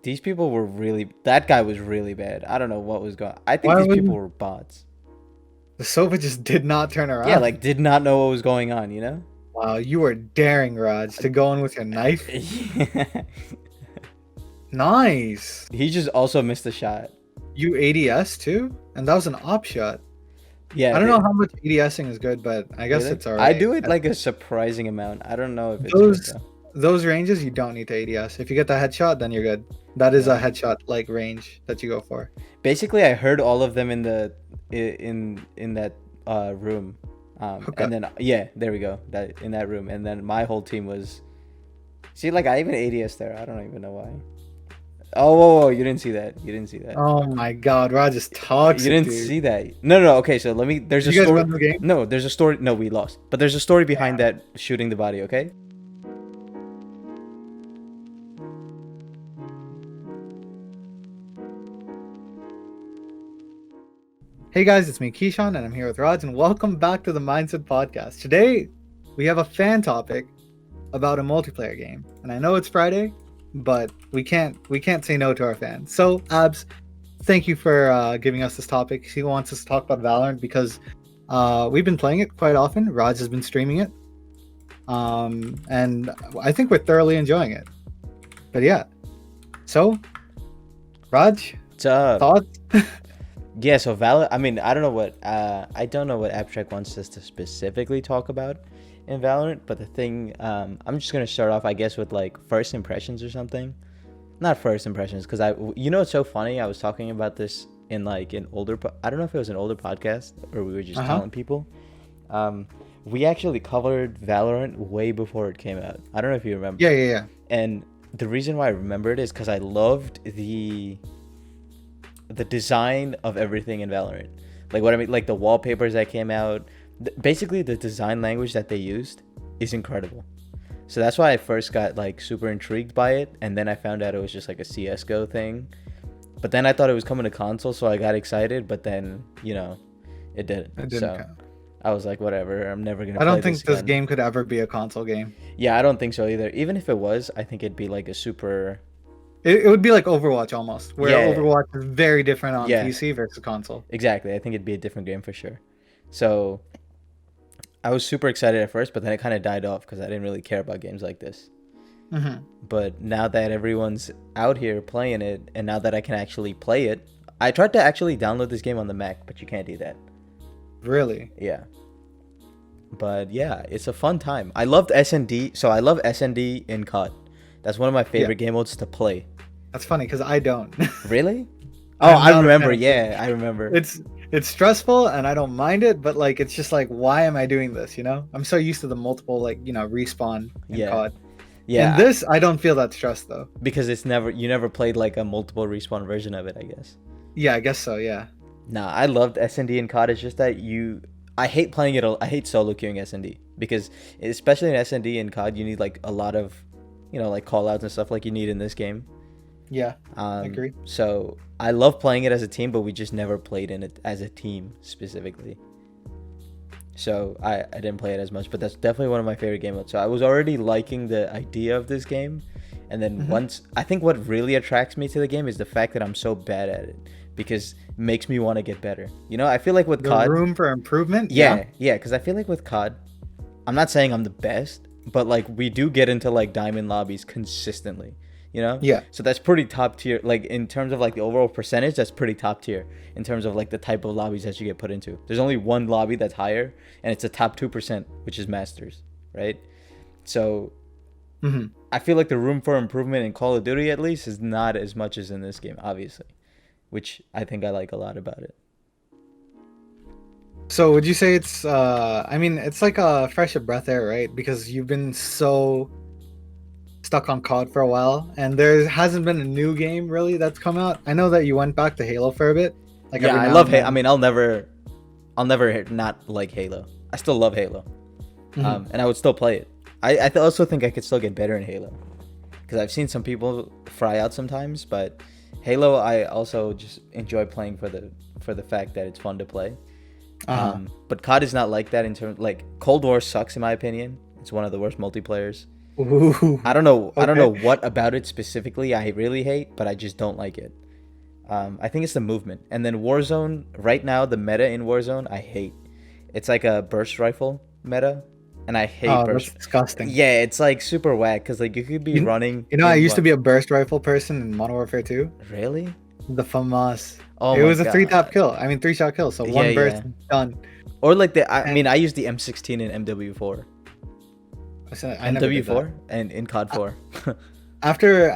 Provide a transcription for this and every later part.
these people were really. That guy was really bad. I don't know what was going. I think Why these would people were bots. the Sova just did not turn Yeah, around? like did not know what was going on. You know. Wow, you were daring, Raj, to go in with your knife. Nice. He just also missed a shot. You ADS too? And that was an op shot. Yeah. I don't know how much ADSing is good, but I guess Really? it's I alright. do it like a surprising amount. I don't know if it's good Those though. those ranges you don't need to ADS. If you get the headshot, then you're good. That is a Yeah. headshot like range that you go for. Basically, I heard all of them in the in that room, Hookup. and then yeah, there we go. That in that room, and then my whole team was. See, like I even ADS there. I don't even know why. Oh, whoa, you didn't see that. You didn't see that. Oh my god, Raj is You toxic, didn't dude. see that. No. Okay, so let me. There's Did a you guys story. win the game? No, there's a story. No, we lost. But there's a story behind that shooting the body. Okay. Hey guys, it's me, Keyshawn, and I'm here with Raj, and welcome back to the Mindset Podcast. Today, we have a fan topic about a multiplayer game, and I know it's Friday, but we can't say no to our fans. So, Abs, thank you for giving us this topic. He wants us to talk about Valorant because we've been playing it quite often. Raj has been streaming it, and I think we're thoroughly enjoying it. But yeah, so Raj, What's up? thoughts? Yeah, so Valorant. I mean, I don't know what Abstract wants us to specifically talk about in Valorant, but the thing, I'm just gonna start off, I guess, with like first impressions or something. Not first impressions, because it's so funny. I was talking about this in like an older, I don't know if it was an older podcast or we were just telling people. We actually covered Valorant way before it came out. I don't know if you remember. Yeah. And the reason why I remember it is because I loved the design of everything in Valorant. Like what I mean, like the wallpapers that came out, basically the design language that they used is incredible. So that's why I first got like super intrigued by it, and then I found out it was just like a CS:GO thing. But then I thought it was coming to console, so I got excited, but then, it didn't. It didn't So count. I was like, whatever, I'm never going to I play don't think this again. game could ever be a console game. Yeah, I don't think so either. Even if it was, I think it'd be like a super... It would be like Overwatch almost, where Yeah. Overwatch is very different on Yeah. PC versus console. Exactly. I think it'd be a different game for sure. So I was super excited at first, but then it kind of died off because I didn't really care about games like this. Mm-hmm. But now that everyone's out here playing it, and now that I can actually play it, I tried to actually download this game on the Mac, but you can't do that. Really? Yeah. But yeah, it's a fun time. I loved S&D. So I love S&D in COD. That's one of my favorite game modes to play. That's funny because I don't. Really? Oh, I'm I not a remember. fan of Yeah, I remember. It's stressful and I don't mind it, but like it's just like, why am I doing this? I'm so used to the multiple respawn in Yeah. COD. Yeah, In this, I don't feel that stress though. because you never played like a multiple respawn version of it, I guess. Yeah, I guess so. Yeah. Nah, I loved S&D in COD. It's just that I hate playing it. I hate solo queuing S&D because especially in S&D in COD, you need like a lot of, like call outs and stuff like you need in this game. Yeah. I agree. So I love playing it as a team, but we just never played in it as a team specifically. So I didn't play it as much, but that's definitely one of my favorite game modes. So I was already liking the idea of this game. And then I think what really attracts me to the game is the fact that I'm so bad at it, because it makes me want to get better. I feel like with The COD, room for improvement. yeah, because I feel like with COD, I'm not saying I'm the best, but like we do get into like diamond lobbies consistently, Yeah. So that's pretty top tier. Like in terms of like the overall percentage, that's pretty top tier in terms of like the type of lobbies that you get put into. There's only one lobby that's higher, and it's a top 2%, which is Masters, right? So I feel like the room for improvement in Call of Duty, at least, is not as much as in this game, obviously, which I think I like a lot about it. So would you say it's it's like a fresh of breath air, right? Because you've been so stuck on COD for a while, and there hasn't been a new game really that's come out. I know that you went back to Halo for a bit. Like Yeah, every I now love and Halo. then. I mean, I'll never not like Halo. I still love Halo, and I would still play it. I also think I could still get better in Halo, because I've seen some people fry out sometimes. But Halo, I also just enjoy playing for the fact that it's fun to play. But COD is not like that in terms, like Cold War sucks in my opinion. It's one of the worst multiplayers. Ooh. I don't know. I don't know Okay. what about it specifically I really hate, but I just don't like it. I think it's the movement. And then Warzone, right now, the meta in Warzone, I hate. It's like a burst rifle meta, and I hate Oh, that's burst. disgusting. Yeah, it's like super whack because like you could be You, running you know, I in used to what? be a burst rifle person in Modern Warfare 2. Really? The FAMAS. Oh It my was a three-tap god. kill. I mean, three-shot kill. So Yeah, one burst, yeah. done. Or like the I mean And I use the M16 in MW4. I never did that. MW4 and in COD 4. After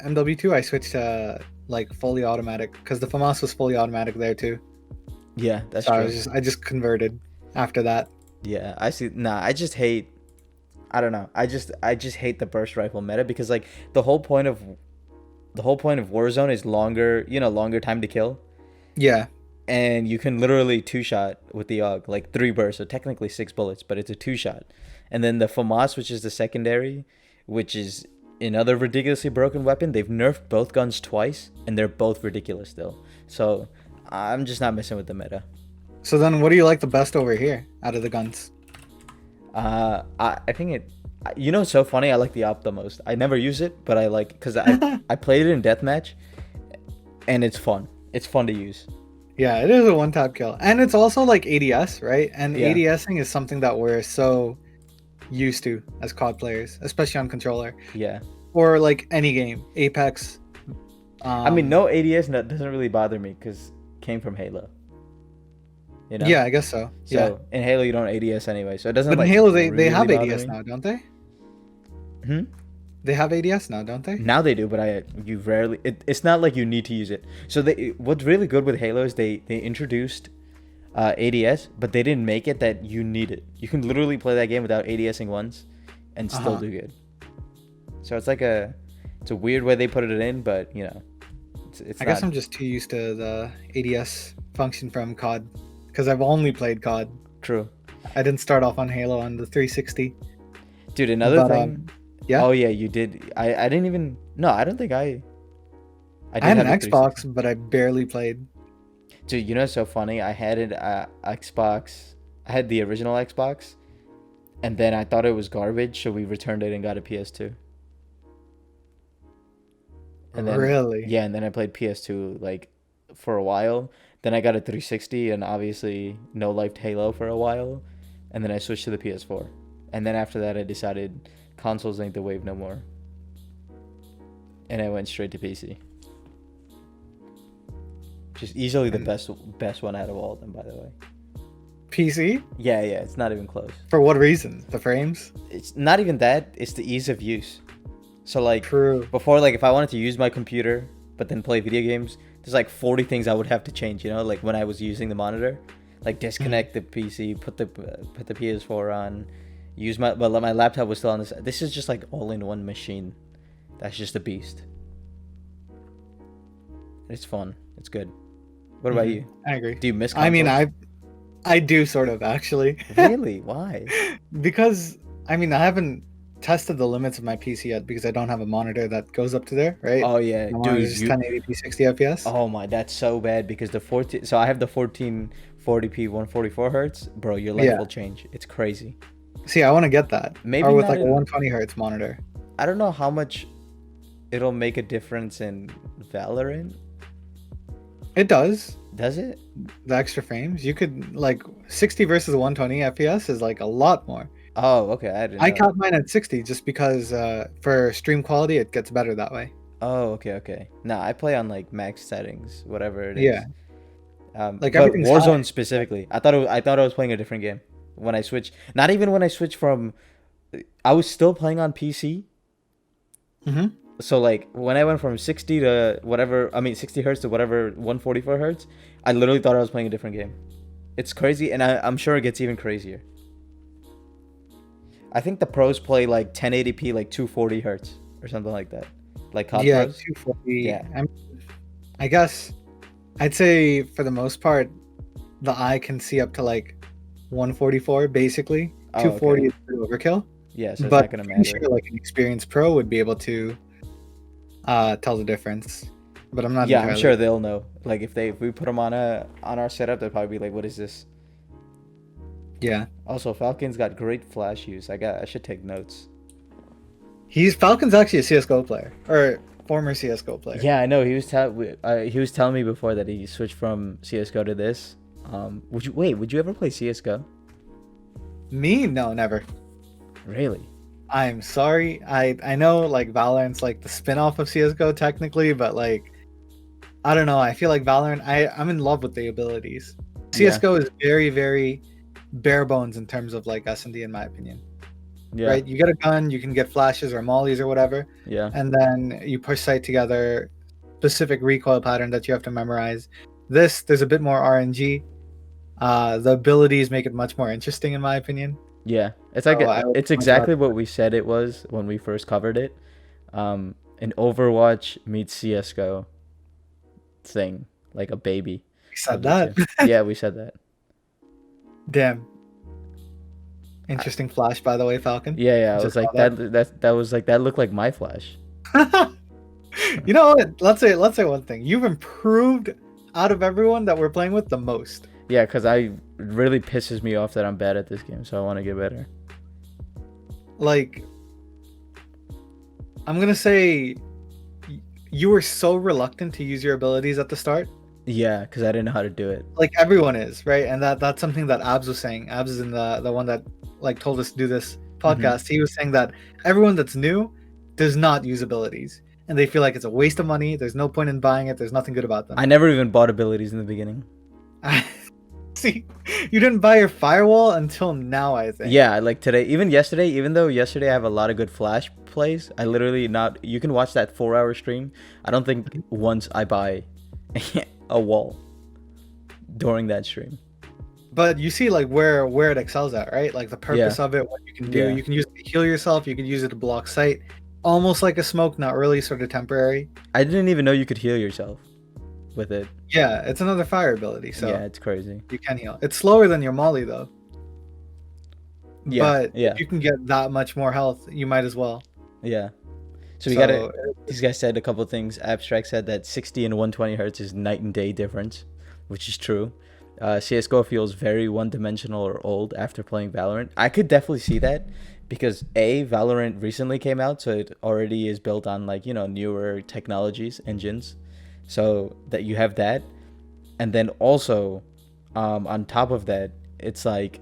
MW2, I switched to like fully automatic because the FAMAS was fully automatic there too. Yeah, that's So true. I just converted after that. Yeah, I see. Nah, I just hate. I don't know. I just hate the burst rifle meta because like the whole point of Warzone is longer, longer time to kill, Yeah. and you can literally two shot with the AUG, like three bursts, so technically six bullets, but it's a two shot. And then the FAMAS, which is the secondary, which is another ridiculously broken weapon. They've nerfed both guns twice, and they're both ridiculous still. So I'm just not messing with the meta. So then, what do you like the best over here out of the guns? I think it's so funny. I like the op the most. I never use it, but I like because I played it in deathmatch, and it's fun. It's fun to use. Yeah, it is a one-tap kill, and it's also like ADS, right? And Yeah. ADSing is something that we're so used to as COD players, especially on controller Yeah. or like any game, Apex. I mean, no ADS doesn't really bother me because came from Halo. Yeah, I guess so. So Yeah, in Halo you don't ADS anyway, so it doesn't but in like Halo they really have bother ADS me. now, don't they? Hmm? They have ADS now, don't they? Now they do, but you rarely. It's not like you need to use it. So what's really good with Halo is they introduced ADS, but they didn't make it that you need it. You can literally play that game without ADSing once, and still do good. So it's like it's a weird way they put it in, but it's. I guess I'm just too used to the ADS function from COD because I've only played COD. True. I didn't start off on Halo on the 360. Dude, another But, thing. yeah. Oh yeah, you did. I didn't even. No, I don't think I. I had an have a 360. Xbox, but I barely played. Dude, it's so funny. I had an Xbox. I had the original Xbox, and then I thought it was garbage, so we returned it and got a PS2. And then, Really? yeah, and then I played PS2 like for a while. Then I got a 360 and obviously no liked Halo for a while, and then I switched to the PS4. And then after that, I decided consoles ain't the wave no more, and I went straight to PC. Just easily the best one out of all of them, by the way. PC? Yeah, it's not even close. For what reason? The frames? It's not even that. It's the ease of use. So like True. before, like if I wanted to use my computer but then play video games, there's like 40 things I would have to change. Like when I was using the monitor, like disconnect the PC, put the PS4 on, but my laptop was still on this. This is just like all in one machine. That's just a beast. It's fun. It's good. What about you? I agree. Do you miss I mean, consoles? I do sort of actually. Really? Why? Because I mean, I haven't tested the limits of my PC yet because I don't have a monitor that goes up to there, right? Oh yeah, My monitor dude. is just 1080p 60 FPS. Oh my, that's so bad because the 14. So I have the 1440p 144 hertz. Bro, your life Yeah. will change. It's crazy. See, I want to get that. Maybe or with not like a in- 120 hertz monitor. I don't know how much it'll make a difference in Valorant. It does. Does it? The extra frames. You could like 60 versus 120 FPS is like a lot more. Oh, okay. I didn't know. I capped mine at 60 just because for stream quality it gets better that way. Oh, okay. Nah, I play on like max settings, whatever it is. Yeah. but Like, everything's Warzone high. specifically. I thought I was playing a different game when I switched. Not even when I switched from. I was still playing on PC. Mm-hmm. So like when I went from 60 to whatever, 60 hertz to whatever 144 hertz, I literally thought I was playing a different game. It's crazy, and I'm sure it gets even crazier. I think the pros play like 1080p, like 240 hertz or something like that. Like COD Yeah, pros. 240. Yeah. I guess I'd say for the most part, the eye can see up to like 144 basically. Oh, 240 okay. is a bit overkill. Yeah, so it's But not gonna I'm matter. sure like an experienced pro would be able to tell the difference. But I'm not Yeah, I'm entirely sure they'll know. Like if we put them on our setup, they'll probably be like, "What is this?" Yeah. Also, Falcon's got great flash use. I should take notes. Falcon's actually a CS:GO player or former CS:GO player. Yeah, I know. He was telling me before that he switched from CS:GO to this. Would you ever play CS:GO? Me? No, never. Really? I'm sorry. I know like Valorant's like the spin-off of CS:GO technically, but like I don't know. I feel like Valorant. I'm in love with the abilities. Yeah. CS:GO is very very bare bones in terms of like S&D in my opinion. Yeah. Right? You get a gun, you can get flashes or mollies or whatever, Yeah. and then you push sight together, specific recoil pattern that you have to memorize. There's a bit more RNG. The abilities make it much more interesting in my opinion. Yeah. It's So like I would it's point out exactly what we said it was when we first covered it. An Overwatch meets CS:GO thing, like a baby. we said of the that. two. Yeah, we said that. Damn. Interesting flash, by the way, Falcon. Yeah, yeah. I Just was saw like that was like that looked like my flash. You know what? Let's say one thing. You've improved out of everyone that we're playing with the most. Yeah, because it really pisses me off that I'm bad at this game, so I want to get better. Like, I'm gonna say you were so reluctant to use your abilities at the start. Yeah, because I didn't know how to do it. Like everyone is, right? And that's something that Abs was saying. Abs is in the one that like told us to do this podcast. He was saying that everyone that's new does not use abilities. And they feel like it's a waste of money. There's no point in buying it. There's nothing good about them. I never even bought abilities in the beginning. See, you didn't buy your firewall until now, I think. Yeah, like today, even though yesterday I have a lot of good flash plays, I literally not. You can watch that 4-hour stream. I don't think once I buy a wall during that stream. But you see, like where it excels at, right? Like the purpose of it, what you can do. Yeah. You can use it to heal yourself. You can use it to block sight, almost like a smoke, not really, sort of temporary. I didn't even know you could heal yourself with it. Yeah, it's another fire ability, so Yeah, it's crazy. you can heal. It's slower than your molly though. Yeah, But yeah. if you can get that much more health, you might as well. Yeah. So we So, gotta. These guys said a couple things. Abstract said that 60 and 120 hertz is night and day difference, which is true. CS:GO feels very one-dimensional or old after playing Valorant. I could definitely see that because Valorant recently came out, so it already is built on like newer technologies, engines, so that you have that, and then also, on top of that, it's like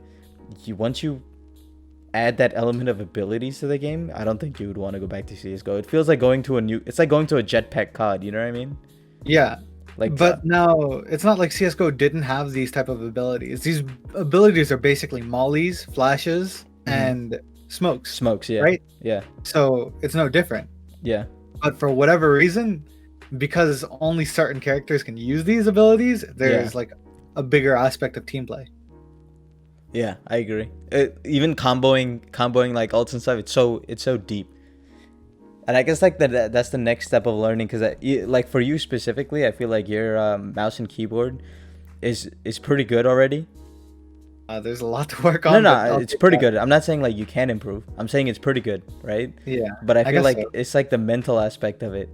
once you add that element of abilities to the game, I don't think you would want to go back to CS:GO. It feels like going to it's like going to a jetpack COD, you know what I mean? yeah. Like But now it's not like CS:GO didn't have these type of abilities. These abilities are basically mollies, flashes, and smokes. smokes, yeah. Right? Yeah. So it's no different. Yeah. But for whatever reason, because only certain characters can use these abilities, there's like a bigger aspect of team play. Yeah, I agree. Even comboing like ults and stuff, it's so deep. And I guess like that's the next step of learning, because like for you specifically, I feel like your mouse and keyboard is pretty good already. There's a lot to work on. No, it's pretty good. I'm not saying like you can improve. I'm saying it's pretty good, right? Yeah. But I feel guess like so. it's like the mental aspect of it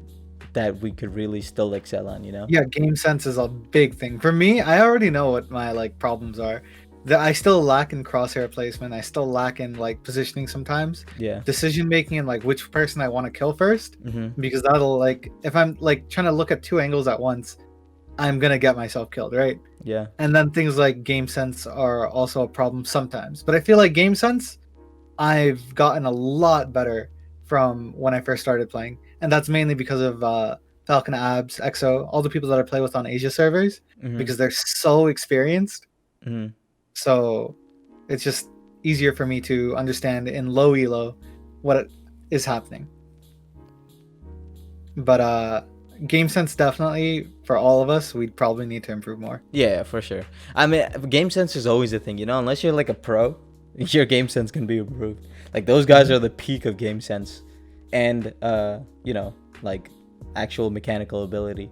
that we could really still excel on, Yeah, game sense is a big thing. For me, I already know what my like problems are. That I still lack in crosshair placement. I still lack in like positioning sometimes. Yeah. Decision making and like which person I want to kill first. Mm-hmm. Because that'll like if I'm like trying to look at two angles at once, I'm gonna get myself killed, right? Yeah. And then things like game sense are also a problem sometimes. But I feel like game sense, I've gotten a lot better from when I first started playing. And that's mainly because of Falcon, Abs, EXO, all the people that I play with on Asia servers, Mm-hmm. because they're so experienced. Mm-hmm. So it's just easier for me to understand in low elo what is happening. But game sense, definitely for all of us, we'd probably need to improve more. Yeah, for sure. I mean, game sense is always a thing, unless you're like a pro, your game sense can be improved. Like those guys are the peak of game sense, and like actual mechanical ability.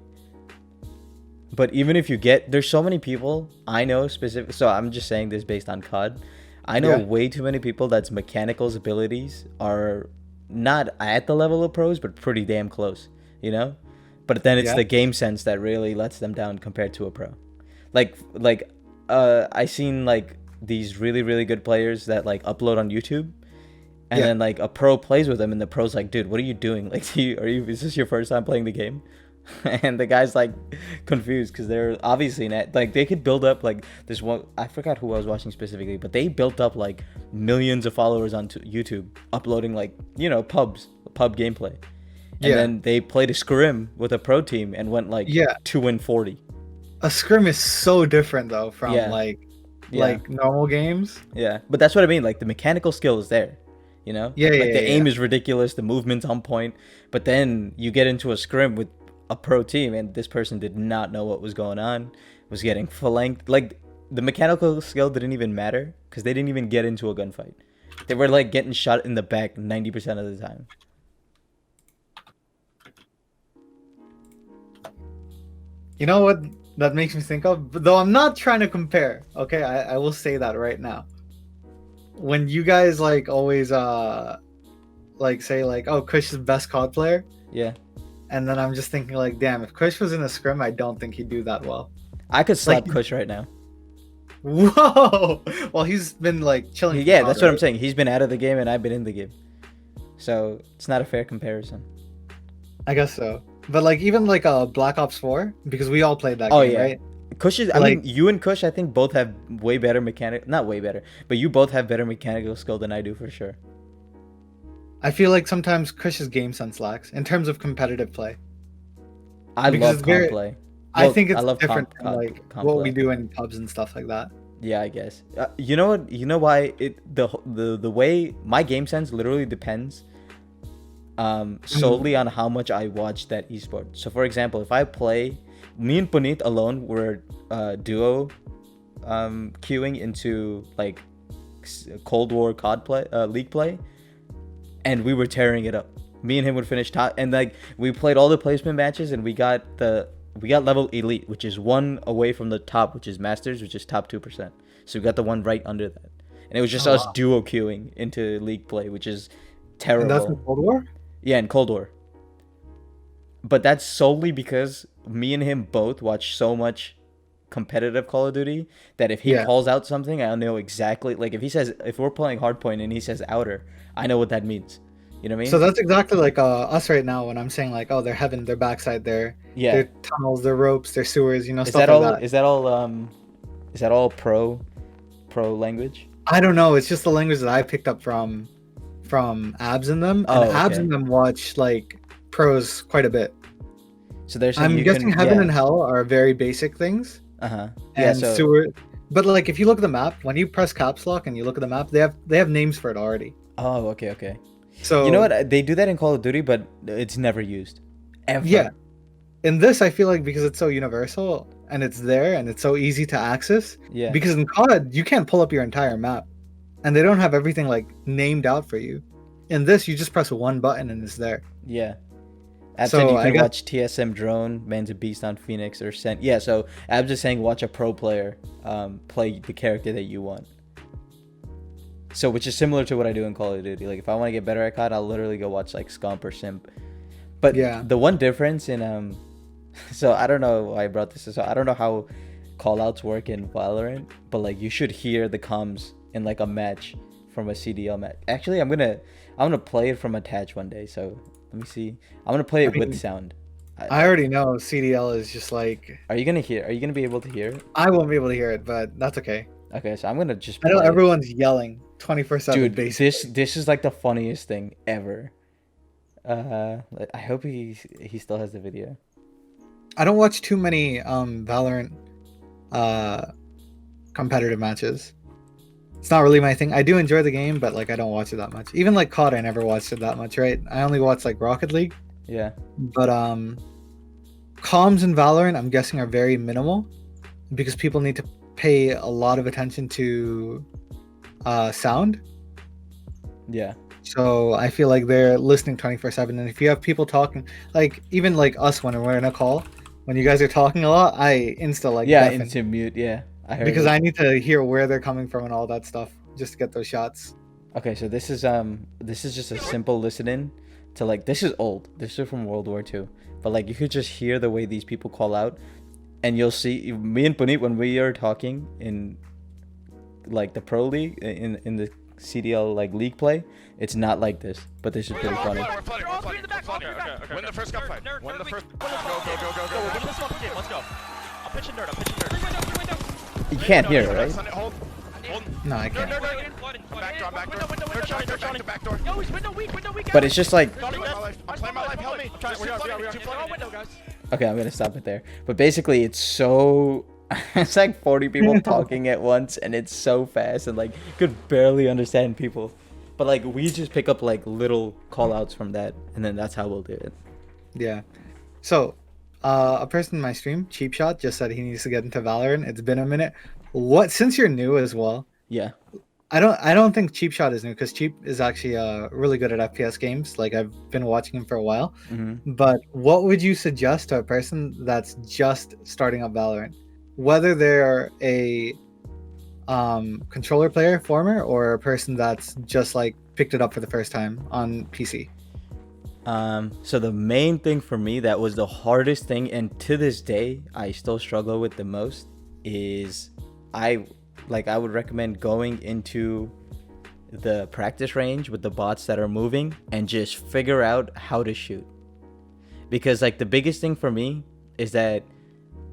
But even if you there's so many people I know specific. So I'm just saying this based on COD. I know way too many people that's mechanicals abilities are not at the level of pros, but pretty damn close, But then it's the game sense that really lets them down compared to a pro. Like I seen like these really, really good players that like upload on YouTube, And Yeah. then like a pro plays with him, and the pro's like, "Dude, what are you doing? Like, is this your first time playing the game?" And the guy's like confused because they're obviously not like they could build up like this one. I forgot who I was watching specifically, but they built up like millions of followers on YouTube, uploading like pub gameplay, and Yeah. then they played a scrim with a pro team and went like Yeah. 2-40. A scrim is so different though from Yeah. Yeah. normal games. Yeah, but that's what I mean. Like the mechanical skill is there, Yeah, like yeah, the yeah, aim yeah. is ridiculous, the movement's on point, but then you get into a scrim with a pro team, and this person did not know what was going on, was getting flanked. Like the mechanical skill didn't even matter because they didn't even get into a gunfight. They were like getting shot in the back 90% of the time. You know what that makes me think of? Though I'm not trying to compare. Okay, I will say that right now. When you guys like always like say like, oh, Kush is the best COD player, Yeah, and then I'm just thinking like, damn, if Kush was in a scrim, I don't think he'd do that well. I could slap Like, Kush right now. whoa! Well, he's been like chilling. Yeah, from that's COD, what I'm right? saying. He's been out of the game and I've been in the game, so it's not a fair comparison. I guess so. But like even like Black Ops 4, because we all played that Oh, game, yeah. right? Kush is, I Like, mean, you and Kush, I think both have way better not way better, but you both have better mechanical skill than I do for sure. I feel like sometimes Kush's game sense lacks in terms of competitive play. I Because love it's comp very- play. I Well, think it's I love different comp, from comp, like comp what play. we do in pubs and stuff like that. Yeah, I guess. You know what? You know why the way my game sense literally depends solely on how much I watch that esport. So for example, if I play, me and Puneet alone were duo queuing into like Cold War COD play, league play, and we were tearing it up. Me and him would finish top, and like we played all the placement matches, and we got level elite, which is one away from the top, which is masters, which is top 2%. So we got the one right under that, and it was just us duo queuing into league play, which is terrible. And that's in Cold War? Yeah, in Cold War. But that's solely because me and him both watch so much competitive Call of Duty that if he calls out something, I know exactly. Like if we're playing Hardpoint and he says outer, I know what that means. You know what I mean? So that's exactly like us right now when I'm saying like, oh, they're heaven, their backside, their tunnels, their ropes, their sewers, stuff like that. Is that all pro language? I don't know. It's just the language that I picked up from Abs in them, and Abs in them watch like pros quite a bit. So they're saying I'm guessing heaven and hell are very basic things. Yeah. And sewer, but like if you look at the map, when you press caps lock and you look at the map, they have names for it already. Oh, okay. So you know what? They do that in Call of Duty, but it's never used. Ever. Yeah. In this, I feel like because it's so universal and it's there and it's so easy to access. Yeah. Because in COD, you can't pull up your entire map, and they don't have everything like named out for you. In this, you just press one button and it's there. Yeah. Abs said you can watch TSM Drone, Man's a Beast on Phoenix, or Sent. Yeah, so Abs is saying watch a pro player play the character that you want. So, which is similar to what I do in Call of Duty. Like, if I want to get better at COD, I'll literally go watch, like, Scump or Simp. But the one difference in, so I don't know why I brought this. So I don't know how callouts work in Valorant, but, like, you should hear the comms in, like, a match from a CDL match. Actually, I'm gonna play it from attach one day, so let me see. I'm gonna play it with sound. I already know CDL is just like... Are you gonna be able to hear it? I won't be able to hear it, but that's okay. Okay, so I'm gonna just I know everyone's yelling 24/7. Dude, basically. this is like the funniest thing ever. I hope he still has the video. I don't watch too many Valorant competitive matches. It's not really my thing. I do enjoy the game, but like I don't watch it that much. Even like COD, I never watched it that much, right? I only watch like Rocket League. Yeah. But comms in Valorant, I'm guessing, are very minimal because people need to pay a lot of attention to sound. Yeah. So I feel like they're listening 24/7, and if you have people talking, like even like us when we're in a call, when you guys are talking a lot, I insta mute. Yeah, I heard because I need to hear where they're coming from and all that stuff just to get those shots. Okay, so this is just a simple listen-in to, like, this is old. This is from World War II, but like you could just hear the way these people call out, and you'll see me and Puneet when we are talking in like the pro league in the CDL like league play, it's not like this. But this is pretty funny. We're flooding. Okay. Win the first gunfight. Win the first. Go. We're winning this fucking game. Let's go. I'm pitching nerd. You can't hear it, right? Hold. No, I can't. Back door. Yo, he's window weak. But it's just like, I'm playing my life. Help me. We are window, guys. okay, I'm gonna stop it there. But basically, it's so it's like 40 people talking at once, and it's so fast, and like you could barely understand people. But like we just pick up like little call outs from that, and then that's how we'll do it. Yeah. So, a person in my stream, Cheap Shot, just said he needs to get into Valorant. It's been a minute. Since you're new as well, Yeah. I don't think Cheap Shot is new because Cheap is actually really good at FPS games. Like I've been watching him for a while. Mm-hmm. But what would you suggest to a person that's just starting up Valorant, whether they're a controller player, former, or a person that's just like picked it up for the first time on PC? So the main thing for me that was the hardest thing, and to this day I still struggle with the most, is I would recommend going into the practice range with the bots that are moving and just figure out how to shoot. Because like the biggest thing for me is that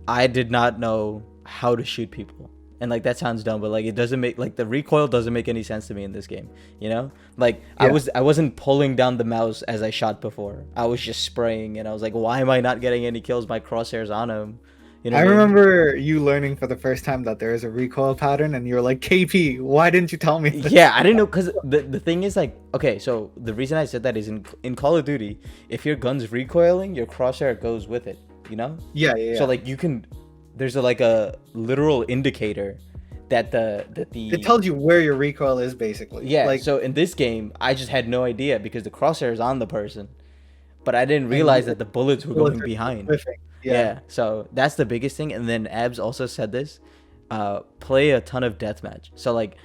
I did not know how to shoot people. And like that sounds dumb, but like it doesn't make, like the recoil doesn't make any sense to me in this game, you know? Like Yeah. I wasn't pulling down the mouse as I shot before. I was just spraying, and I was like, why am I not getting any kills? My crosshairs on him. You know I what mean? remember you learning for the first time that there is a recoil pattern, and you were like, KP, why didn't you tell me this? Yeah, I didn't know, because the thing is like, okay, so the reason I said that is in Call of Duty, if your gun's recoiling, your crosshair goes with it, you know? Yeah. So like you can, there's like a literal indicator that It tells you where your recoil is, basically. yeah. Like, So in this game, I just had no idea because the crosshair is on the person, but I didn't realize that the bullets were going behind. Yeah. So that's the biggest thing. And then Abs also said this, play a ton of deathmatch. So like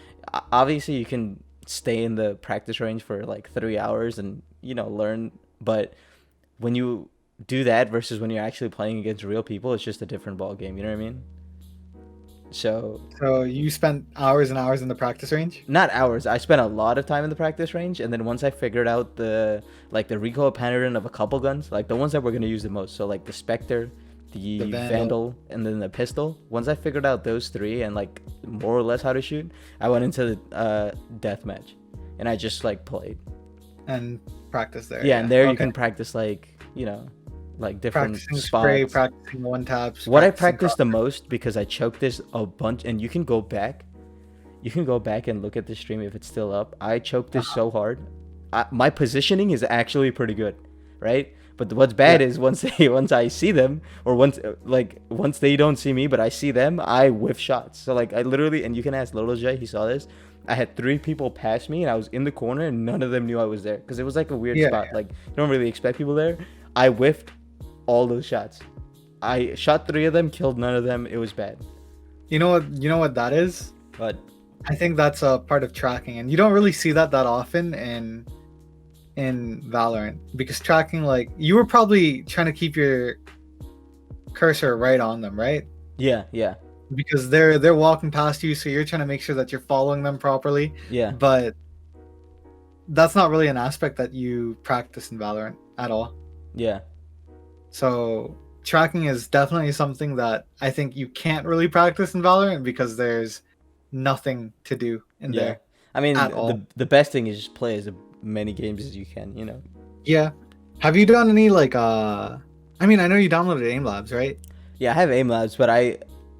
obviously you can stay in the practice range for like 3 hours and, you know, learn, but when you do that versus when you're actually playing against real people, it's just a different ball game, you know what I mean? So you spent hours and hours in the practice range? not hours, I spent a lot of time in the practice range, and then once I figured out the recoil pattern of a couple guns, like the ones that we're going to use the most, so like the Spectre, the Vandal, and then the pistol, once I figured out those three and like more or less how to shoot, I went into the deathmatch, and I just like played And practice there. and there you Okay. can practice, like, you know, like different Practicing spots. spray, practicing one taps. What I practicing practiced the most, because I choked this a bunch, and you can go back and look at the stream if it's still up. I choked this so hard. My positioning is actually pretty good, right? But what's bad is once I see them, or once they don't see me but I see them, I whiff shots. So like I literally, and you can ask Little J, he saw this, I had 3 people pass me and I was in the corner and none of them knew I was there because it was like a weird spot. Like you don't really expect people there. I whiffed all those shots. I shot 3 of them, killed none of them. It was bad. You know what that is? But I think that's a part of tracking, and you don't really see that often in Valorant, because tracking, like, you were probably trying to keep your cursor right on them, right? yeah, Because they're walking past you, so you're trying to make sure that you're following them properly. yeah. But that's not really an aspect that you practice in Valorant at all. Yeah. So tracking is definitely something that I think you can't really practice in Valorant because there's nothing to do in there. I mean, at all. the best thing is just play as many games as you can, you know. Yeah. Have you done any like I mean, I know you downloaded Aim Labs, right? Yeah, I have aim labs, but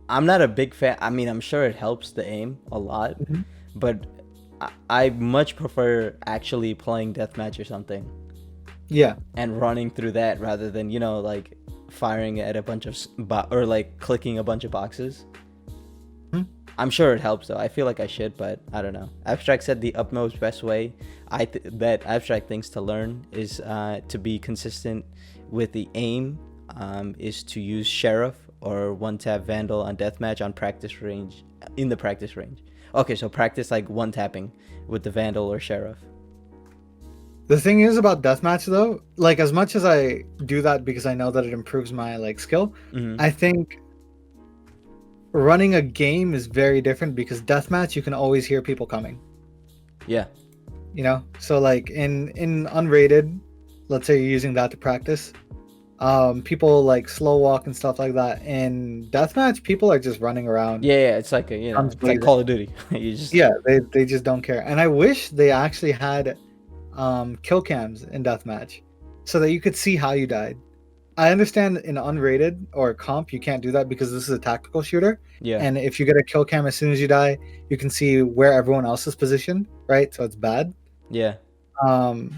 I'm not a big fan. I mean, I'm sure it helps the aim a lot, but I much prefer actually playing deathmatch or something Yeah. and running through that rather than, you know, like firing at a bunch of or like clicking a bunch of boxes. I'm sure it helps though. I feel like I should, but I don't know. Abstract said the utmost best way that Abstract thinks to learn is to be consistent with the aim, is to use Sheriff or one tap Vandal on deathmatch on practice range, in the practice range. Okay, so practice like one tapping with the Vandal or Sheriff. The thing is about deathmatch though, like as much as I do that because I know that it improves my like skill, I think running a game is very different because deathmatch you can always hear people coming. Yeah. You know, so like in unrated, let's say you're using that to practice. People like slow walk and stuff like that. In deathmatch, people are just running around. Yeah, it's like Guns it's like blazing. Call of Duty. You just Yeah, they just don't care. And I wish they actually had kill cams in deathmatch so that you could see how you died. I understand in unrated or comp you can't do that because this is a tactical shooter. yeah, And if you get a kill cam as soon as you die, you can see where everyone else is positioned, right? So it's bad. yeah, Um,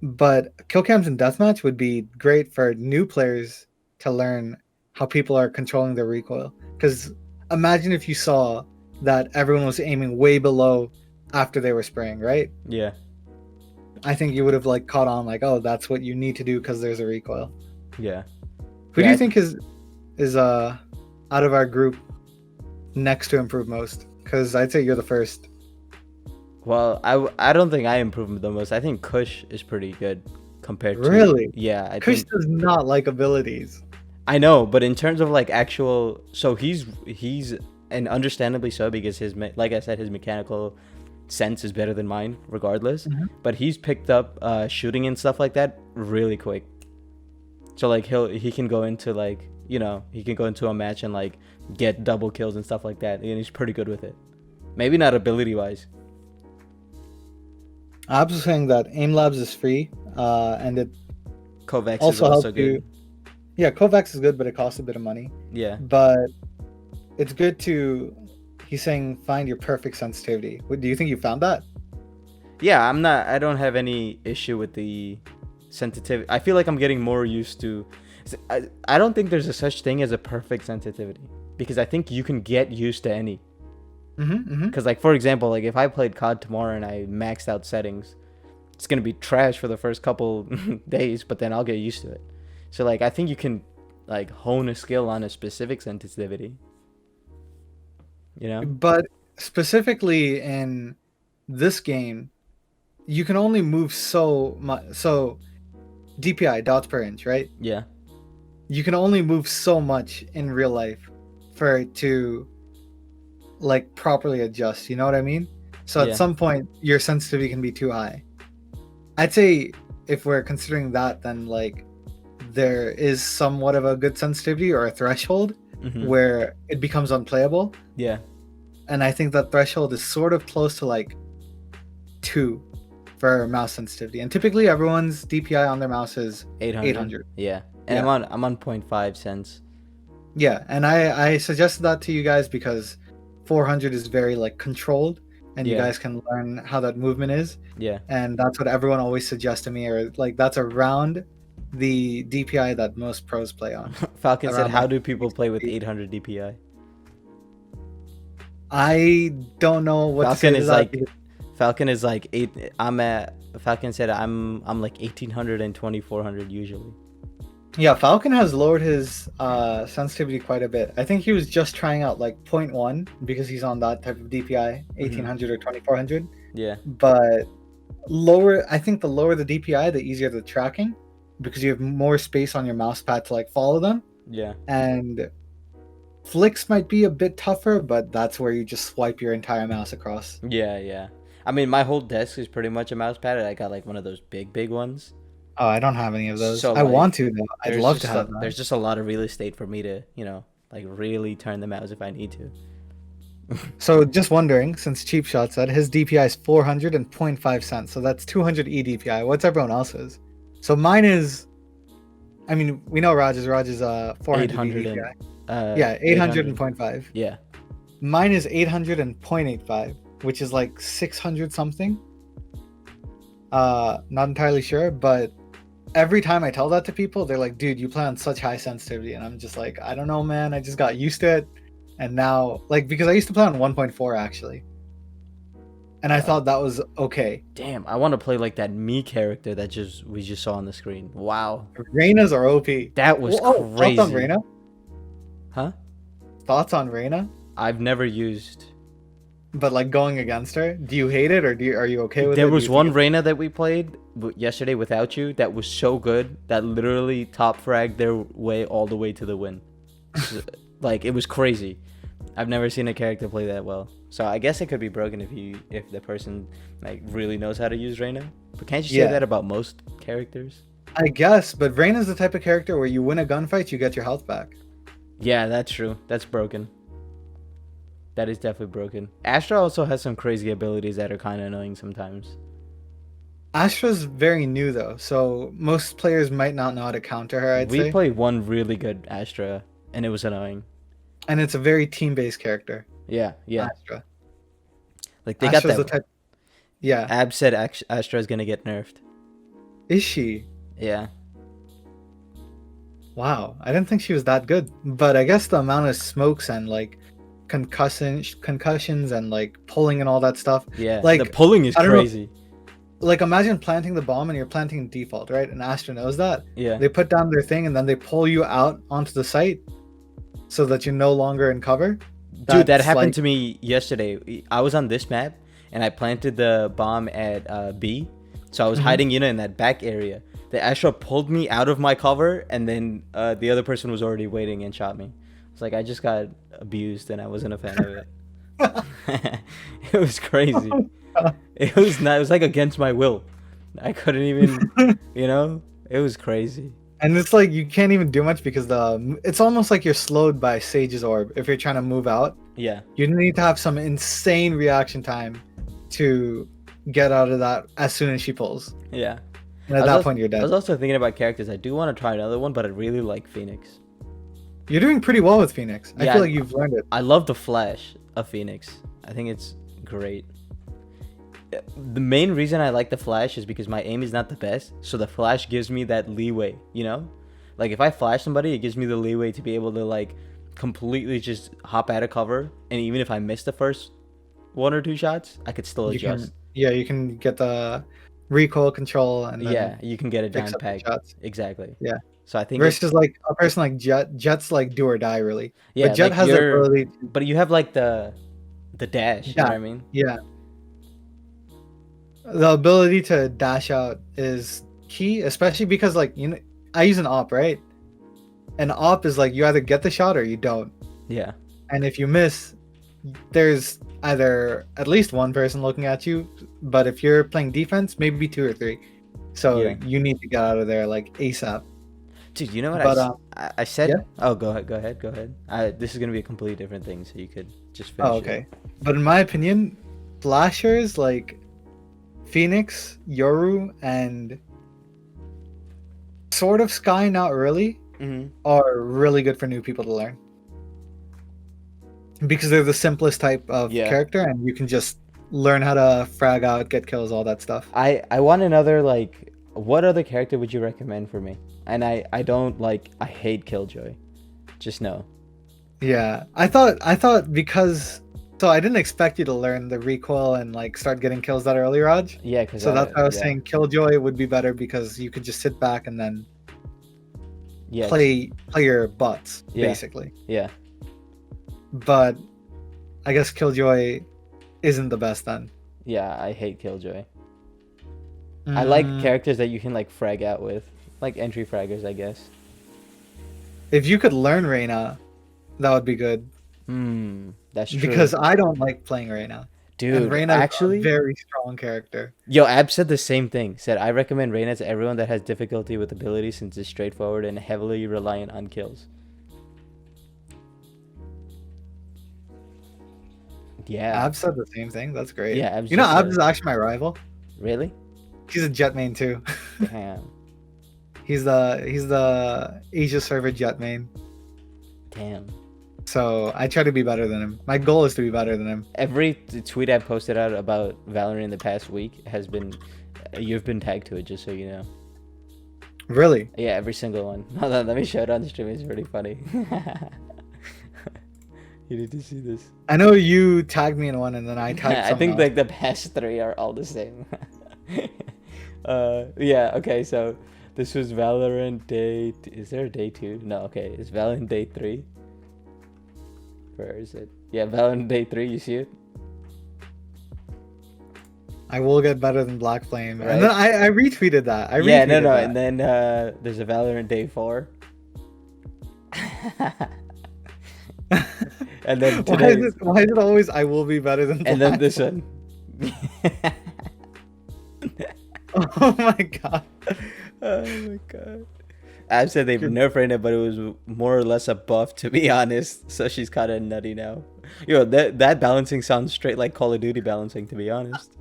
but kill cams in deathmatch would be great for new players to learn how people are controlling their recoil. Because imagine if you saw that everyone was aiming way below after they were spraying, right? yeah. I think you would have like caught on like, oh, that's what you need to do because there's a recoil. Yeah. Who do Yeah, you think is out of our group next to improve most? Because I'd say you're the first. Well, I don't think I improved the most. I think Kush is pretty good compared to. Really? Yeah, I Kush think does not like abilities. I know, but in terms of like actual, so he's and understandably so because like I said, his mechanical sense is better than mine regardless. Mhm. But he's picked up shooting and stuff like that really quick. So like he can go into like he can go into a match and like get double kills and stuff like that, and he's pretty good with it. Maybe not ability wise. I'm just saying that Aim Labs is free, and it Kovacs also is also helps you. good. Yeah, Kovacs is good, but it costs a bit of money. Yeah. But it's good to. He's saying find your perfect sensitivity. Do you think you found that? Yeah, I don't have any issue with the sensitivity. I feel like I'm getting more used to. I don't think there's a such thing as a perfect sensitivity because I think you can get used to any. Because like for example, like if I played COD tomorrow and I maxed out settings, it's gonna be trash for the first couple days, but then I'll get used to it. So like I think you can like hone a skill on a specific sensitivity. But specifically in this game, you can only move so much. So DPI, dots per inch, right? Yeah. You can only move so much in real life for it to like properly adjust. You know what I mean? So Yeah. at some point, your sensitivity can be too high. I'd say if we're considering that, then like there is somewhat of a good sensitivity or a threshold where it becomes unplayable. Yeah. And I think that threshold is sort of close to like 2 for mouse sensitivity. And typically everyone's DPI on their mouse is 800. Yeah. And Yeah. I'm on 0.5 cents. Yeah, and I suggested that to you guys because 400 is very like controlled, and you Yeah. guys can learn how that movement is. Yeah. And that's what everyone always suggests to me, or like that's around the DPI that most pros play on. Falcon said, Around, "How like, do people play with 60. 800 DPI?" I don't know what to say Falcon to is that like because- Falcon is like Falcon said I'm like 1800 and 2400 usually. yeah, Falcon has lowered his sensitivity quite a bit. I think he was just trying out like 0.1 because he's on that type of DPI, 1800 or 2400. Yeah. But I think the lower the DPI, the easier the tracking because you have more space on your mouse pad to like follow them. Yeah. And flicks might be a bit tougher, but that's where you just swipe your entire mouse across. Yeah, yeah. I mean, my whole desk is pretty much a mouse pad. I got like one of those big ones. Oh, I don't have any of those. So, I like, want to though. I'd love to have There's that. just a lot of real estate for me to, like really turn the mouse if I need to. So just wondering, since Cheap Shot said his DPI is 400 and 0.5 cents, so that's 200 eDPI. What's everyone else's? So mine is, I mean, we know Raj's 400 800 eDPI. and Yeah, 800 and 0.5. Yeah. Mine is 800 and 0.85, which is like 600 something. Not entirely sure, but every time I tell that to people, they're like, dude, you play on such high sensitivity. And I'm just like, I don't know, man. I just got used to it. And now, like, because I used to play on 1.4 actually. And I thought that was okay. Damn, I want to play like that me character that we just saw on the screen. Wow. Reyna's are OP. That was crazy. Thoughts on Reyna? Huh? Thoughts on Reyna? I've never used. But like going against her, do you hate it or are you okay with it? There Do was you one think Reyna that we played yesterday without you that was so good that literally top fragged their way all the way to the win. Like, it was crazy. I've never seen a character play that well. So I guess it could be broken if the person like really knows how to use Reyna. But can't you say Yeah. that about most characters? I guess, but Reyna's the type of character where you win a gunfight, you get your health back. Yeah, that's true. That's broken. That is definitely broken. Astra also has some crazy abilities that are kind of annoying sometimes. Astra's very new though, so most players might not know how to counter her, I'd We say. played one really good Astra, and it was annoying. And it's a very team-based character. Yeah, yeah. Astra. Like they Astra's got the that. type. Yeah. Ab said Astra is gonna get nerfed. Is she? Yeah. Wow, I didn't think she was that good. But I guess the amount of smokes and like concussions and like pulling and all that stuff. Yeah. Like, the pulling is I don't know. crazy. Like imagine planting the bomb and you're planting default, right? And Astra knows that. Yeah. They put down their thing and then they pull you out onto the site so that you're no longer in cover. Dude, that That's, happened like- to me yesterday. I was on this map and I planted the bomb at B. So I was Mhm. hiding, in that back area. The Astra pulled me out of my cover, and then the other person was already waiting and shot me. It's like I just got abused, and I wasn't a fan of it. It was crazy. It was not. It was like against my will. I couldn't even. It was crazy. And it's like you can't even do much because it's almost like you're slowed by Sage's orb if you're trying to move out. Yeah. You need to have some insane reaction time to get out of that as soon as she pulls. Yeah. And at that point, you're I dead. was also thinking about characters. I do want to try another one, but I really like Phoenix. You're doing pretty well with Phoenix. I Yeah, feel like you've learned it. I love the Flash of Phoenix. I think it's great. The main reason I like the Flash is because my aim is not the best, so the Flash gives me that leeway, Like if I flash somebody, it gives me the leeway to be able to like completely just hop out of cover, and even if I miss the first one or two shots, I could still adjust. You can get the recoil control and then Yeah, you can get it fix down up the packed. shots. Exactly. Yeah. So I think Versus like a person like Jet. Jet's like do or die really. yeah, But Jet like has the ability. but you have like the dash, you know what I mean? Yeah. The ability to dash out is key, especially because like I use an op, right? An op is like you either get the shot or you don't. Yeah. And if you miss, there's either at least one person looking at you, but if you're playing defense, maybe two or three. So Yeah. you need to get out of there like ASAP. Dude, you know what But, I said? yeah? Oh, go ahead. This is gonna be a completely different thing, so you could just finish. Oh, okay. But in my opinion, flashers like Phoenix, Yoru, and sort of Sky, not really, are really good for new people to learn. Because they're the simplest type of Yeah. character, and you can just learn how to frag out, get kills, all that stuff. I want another like. What other character would you recommend for me? And I don't like. I hate Killjoy. Just know. Yeah, I thought because so I didn't expect you to learn the recoil and like start getting kills that early, Raj. Yeah, because So that's why I was saying Killjoy would be better because you could just sit back and then yeah, play your butts, Yeah. basically. Yeah. But I guess Killjoy isn't the best then. Yeah, I hate Killjoy. I like Mm, characters that you can like frag out with, like entry fraggers, I guess. if you could learn Reyna, that would be good. That's true. Because I don't like playing Reyna. dude, And Reyna's actually, a very strong character. Yo, Ab said the same thing. Said I recommend Reyna to everyone that has difficulty with abilities since it's straightforward and heavily reliant on kills. Yeah. Ab said the same thing. That's great. Yeah, Ab's you know, just Ab a- is actually my rival. Really? He's a Jet main too. Damn. He's the Asia server Jet main. Damn. So I try to be better than him. My goal is to be better than him. Every tweet I've posted out about Valorant in the past week has been, you've been tagged to it, just so you know. Really? Yeah, every single one. Hold on, let me show it on the stream. It's pretty funny. You need to see this. I know you tagged me in one and then I tagged I someone think else. like the past three are all the same. Yeah, okay, so this was Valorant day. Is there a day 2? No, okay, it's Valorant day 3. Where is it? Yeah, Valorant day 3. You see it? I will get better than Black Flame. Right. And then I retweeted that. Yeah, no, retweeted no, that. and then there's a Valorant day 4. And then Why today, is it always I will be better than and then Black this one? one. Oh my god. Oh my god. I said they've nerfed it, but it was more or less a buff, to be honest. So she's kind of nutty now. Yo, that balancing sounds straight like Call of Duty balancing, to be honest.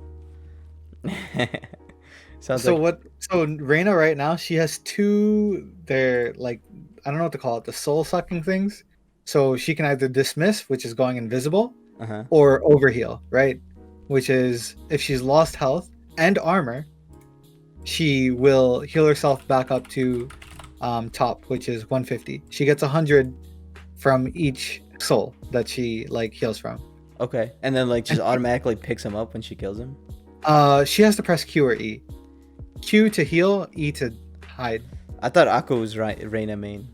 Sounds So like what? So Reina right now, she has two. They're like, I don't know what to call it, the soul sucking things. So she can either dismiss, which is going invisible, uh-huh. or overheal, right? Which is if she's lost health and armor, she will heal herself back up to top, which is 150. She gets 100 from each soul that she like heals from. Okay, and then like just automatically picks him up when she kills him. She has to press Q or E. Q to heal, E to hide. I thought Akko was Reina main.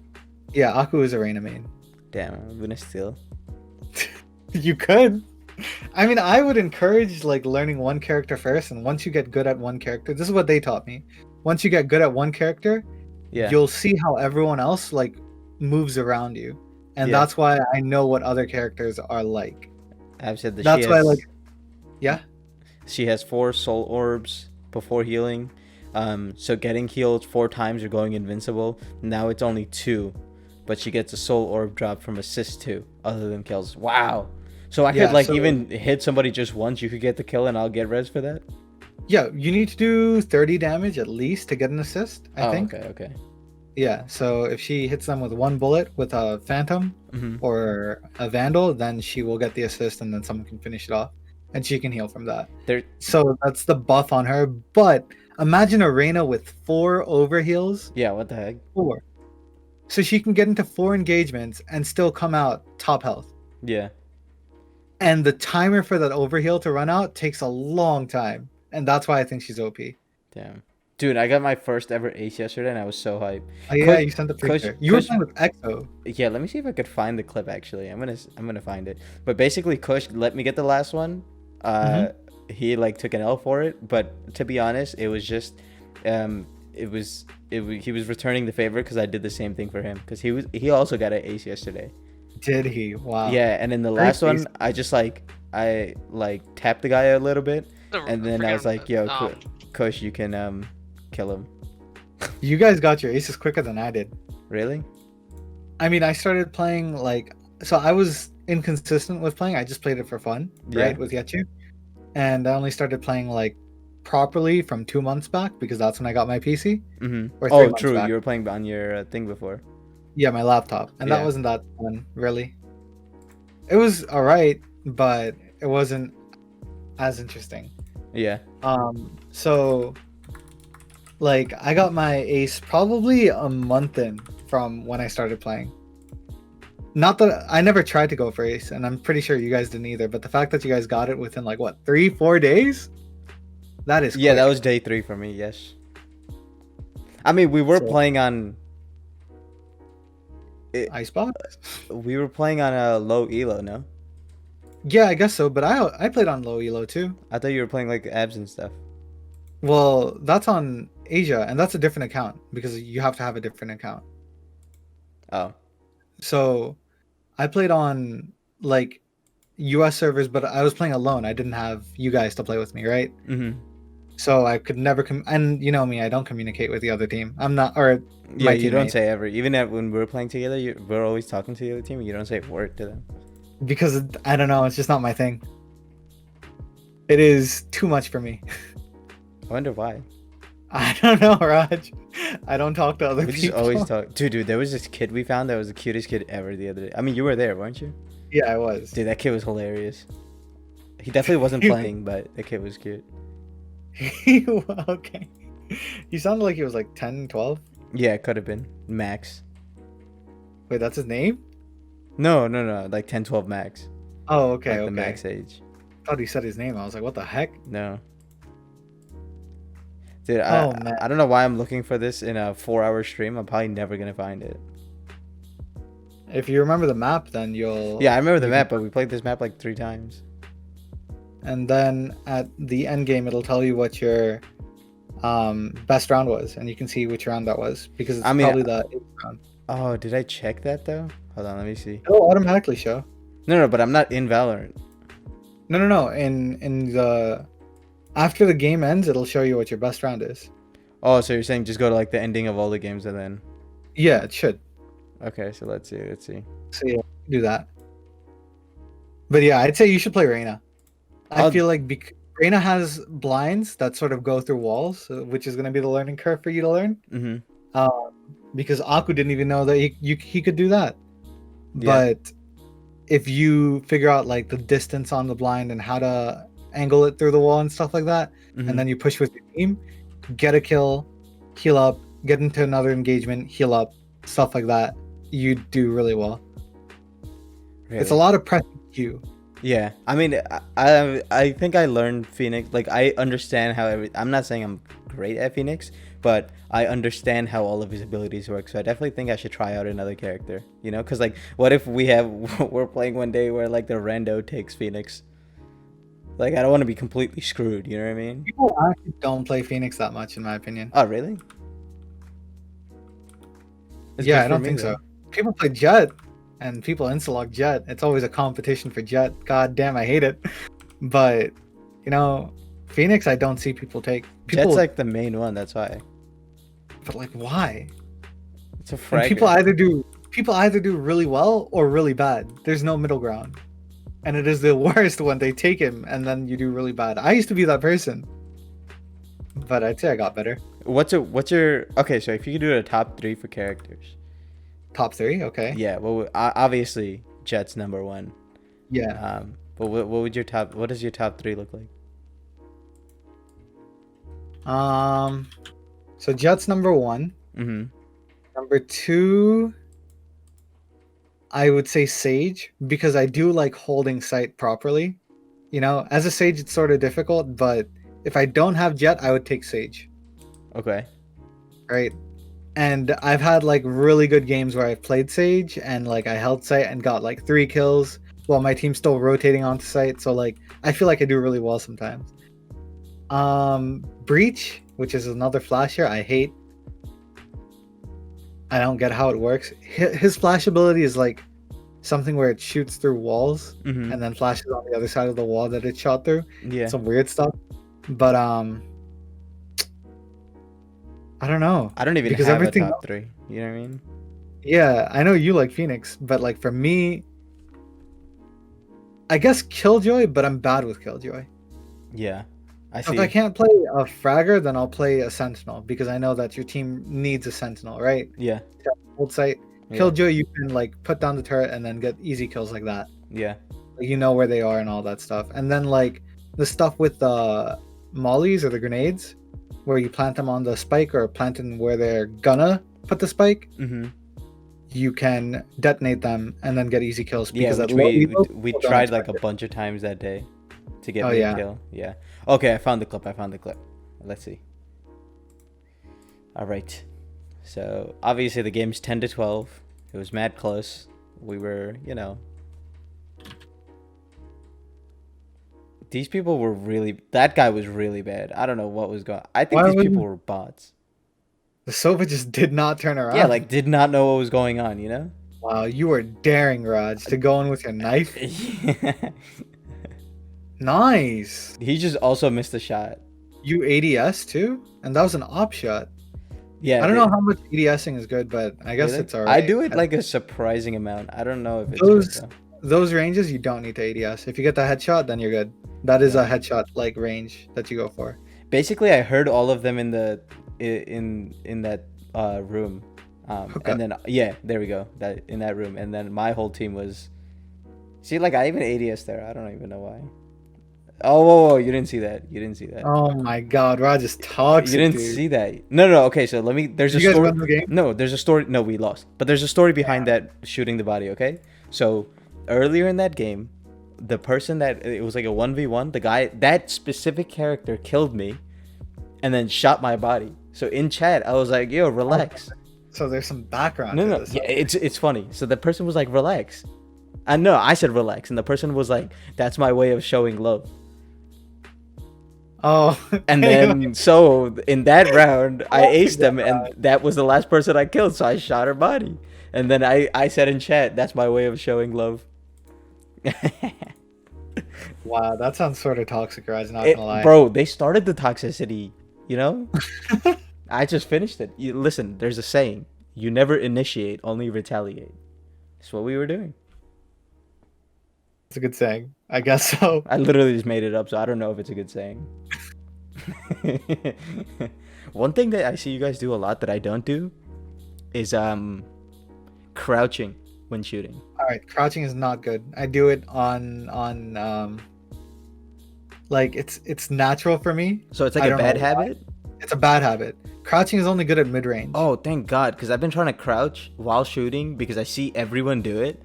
Yeah, Aku is a Reina main. Damn, I'm gonna steal. You could. I mean, I would encourage like learning one character first, and once you get good at one character, this is what they taught me. Once you get good at one character, Yeah. you'll see how everyone else like moves around you, and Yeah. that's why I know what other characters are like. I've said that That's she why, has, like, yeah. she has 4 soul orbs before healing. So getting healed 4 times or going invincible. Now it's only 2, but she gets a soul orb drop from assist 2 other than kills. Wow. So I could like even hit somebody just once. You could get the kill and I'll get res for that. Yeah, you need to do 30 damage at least to get an assist, I think. Okay. Yeah, so if she hits them with one bullet with a phantom or a vandal, then she will get the assist and then someone can finish it off. And she can heal from that. So that's the buff on her. But imagine a Reina with 4 overheals. Yeah, what the heck? 4. So she can get into 4 engagements and still come out top health. Yeah. And the timer for that overheal to run out takes a long time. And that's why I think she's OP. Damn. Dude, I got my first ever ace yesterday and I was so hyped. Oh yeah, you sent the picture. You were playing with Exo. Yeah, let me see if I could find the clip actually. I'm gonna find it. But basically Kush let me get the last one. He like took an L for it, but to be honest, it was just he was returning the favor because I did the same thing for him because he also got an ace yesterday. Did he? Wow. Yeah, and in the last one, I just I tapped the guy a little bit, and then I was like, "Yo, Kush, you can kill him." You guys got your aces quicker than I did. Really? I mean, I started playing so I was inconsistent with playing. I just played it for fun, right, with Yetu, and I only started playing properly from 2 months back because that's when I got my PC. Or 3 months true. Back. You were playing on your thing before. Yeah, my laptop, and that wasn't that fun, really. It was alright, but it wasn't as interesting. Yeah. So, I got my ace probably a month in from when I started playing. Not that I never tried to go for ace, and I'm pretty sure you guys didn't either. But the fact that you guys got it within 3-4 days, that is quick. That was day 3 for me. Yes. I mean, we were playing on. Icebox? We were playing on a low elo, no? Yeah, I guess so, but I played on low elo too. I thought you were playing abs and stuff. Well, that's on Asia, and that's a different account because you have to have a different account. Oh. So, I played on US servers, but I was playing alone. I didn't have you guys to play with me, right? So I could never and you know me, I don't communicate with the other team. I'm not, or yeah, you don't say ever. Even when we're playing together, we're always talking to the other team. And you don't say a word to them because I don't know. It's just not my thing. It is too much for me. I wonder why. I don't know, Raj. I don't talk to other people. We just always talk. Dude, there was this kid we found that was the cutest kid ever the other day. I mean, you were there, weren't you? Yeah, I was. Dude, that kid was hilarious. He definitely wasn't playing, but the kid was cute. Okay. He sounded like he was 10, 12. Yeah, it could have been. Max. Wait, that's his name? No. 10, 12 max. Oh, okay, The max age. I thought he said his name. I was like, what the heck? No. Dude, I don't know why I'm looking for this in a 4-hour stream. I'm probably never going to find it. If you remember the map, then you'll... Yeah, I remember the map, but we played this map 3 times. And then at the end game, it'll tell you what your best round was, and you can see which round that was because it's probably the 8th round. Oh, did I check that though? Hold on, let me see. It'll automatically show. No, but I'm not in Valorant. No. In the after the game ends, it'll show you what your best round is. Oh, so you're saying just go to like the ending of all the games and then. Yeah, it should. Okay, so let's see. So yeah, do that. But yeah, I'd say you should play Reyna. I feel like Reyna has blinds that sort of go through walls, which is going to be the learning curve for you to learn. Because Aku didn't even know that he could do that. Yeah. But if you figure out like the distance on the blind and how to angle it through the wall and stuff like that, and then you push with your team, get a kill, heal up, get into another engagement, heal up, stuff like that, you do really well. Really? It's a lot of pressing Q. Yeah, I mean, I think I learned Phoenix. Like, I understand how I'm not saying I'm great at Phoenix, but I understand how all of his abilities work. So I definitely think I should try out another character. You know, because like, what if we're playing one day where like the rando takes Phoenix? Like, I don't want to be completely screwed. You know what I mean? People actually don't play Phoenix that much, in my opinion. Oh, really? It's Yeah, good I for don't me, think though. so. People play Jet, and people insta-log Jet. It's always a competition for Jet. God damn, I hate it. But, you know, Phoenix, I don't see people take. People, Jet's like the main one. That's why. but like, why? It's a And frag. people either do really well or really bad. There's no middle ground, and it is the worst when they take him and then you do really bad. I used to be that person, but I'd say I got better. What's your okay? So if you could do a top 3 for characters, Top 3, okay. yeah. Well, obviously Jet's number 1. Yeah. But what does your top 3 look like? So Jet's number 1. Mm-hmm. Number 2, I would say Sage, because I do like holding sight properly. You know, as a Sage, it's sort of difficult, but if I don't have Jet, I would take Sage. Okay. Right? And I've had like really good games where I've played Sage and like I held sight and got like 3 kills while my team's still rotating onto sight. So like I feel like I do really well sometimes. Breach, which is another flasher I hate. I don't get how it works. His flash ability is like something where it shoots through walls and then flashes on the other side of the wall that it shot through. Yeah. Some weird stuff. But I don't know. I don't even because have everything a top 3. You know what I mean? Yeah, I know you like Phoenix, but like for me, I guess Killjoy, but I'm bad with Killjoy. Yeah. I So see. if I can't play a Fragger, then I'll play a Sentinel because I know that your team needs a Sentinel, right? Yeah. Hold sight. Yeah. Killjoy, you can like put down the turret and then get easy kills like that. Yeah. Like, you know where they are and all that stuff. And then like the stuff with the mollies or the grenades, where you plant them on the spike or plant them where they're gonna put the spike. Mm-hmm. You can detonate them and then get easy kills. Yeah, Because which at we people don't tried like expect a it. bunch of times that day to get Oh, me yeah. a kill. Yeah. Okay, I found the clip. Let's see. All right. So obviously the game's 10-12. It was mad close. We were, you know. These people were really. That guy was really bad. I don't know what was going. I think Why these would- people were bots. The Sova just did not turn around. Yeah, like did not know what was going on. You know. Wow, you were daring, Raj, to go in with your knife. Nice. He just also missed a shot. You ADS too? And that was an op shot. Yeah. I don't know how much ADSing is good, but I guess Really? it's alright. I do it like a surprising amount. I don't know if it's Those- good, though. Those ranges, you don't need to ADS. If you get the headshot, then you're good. That is a headshot like range that you go for. Basically, I heard all of them in the in that room, Okay. and then yeah, there we go. That in that room, and then my whole team was. See, like I even ADS there. I don't even know why. Oh, whoa, you didn't see that. You didn't see that. Oh my god, Raj is toxic. You didn't dude. see that. No. Okay, so let me. There's Did a you guys story. win the game? No, there's a story. No, we lost. But there's a story behind that shooting the body. Okay, so earlier in that game, the person that it was like a 1v1. The guy, that specific character, killed me, and then shot my body. So in chat, I was like, "Yo, relax." So there's some background No, to no, this. yeah, it's funny. So the person was like, "Relax," and no, I said relax, and the person was like, "That's my way of showing love." Oh. And then, so in that round, I aced them, and that was the last person I killed. So I shot her body, and then I said in chat, "That's my way of showing love." Wow, that sounds sort of toxic, Raj, not gonna lie. Bro, they started the toxicity, you know? I just finished it. Listen, there's a saying. You never initiate, only retaliate. That's what we were doing. It's a good saying. I guess so. I literally just made it up, so I don't know if it's a good saying. One thing that I see you guys do a lot that I don't do is crouching when shooting. All right, crouching is not good. I do it on like it's natural for me. So it's I like a don't bad know why. habit? It's a bad habit. Crouching is only good at mid-range. Oh, thank God, because I've been trying to crouch while shooting because I see everyone do it.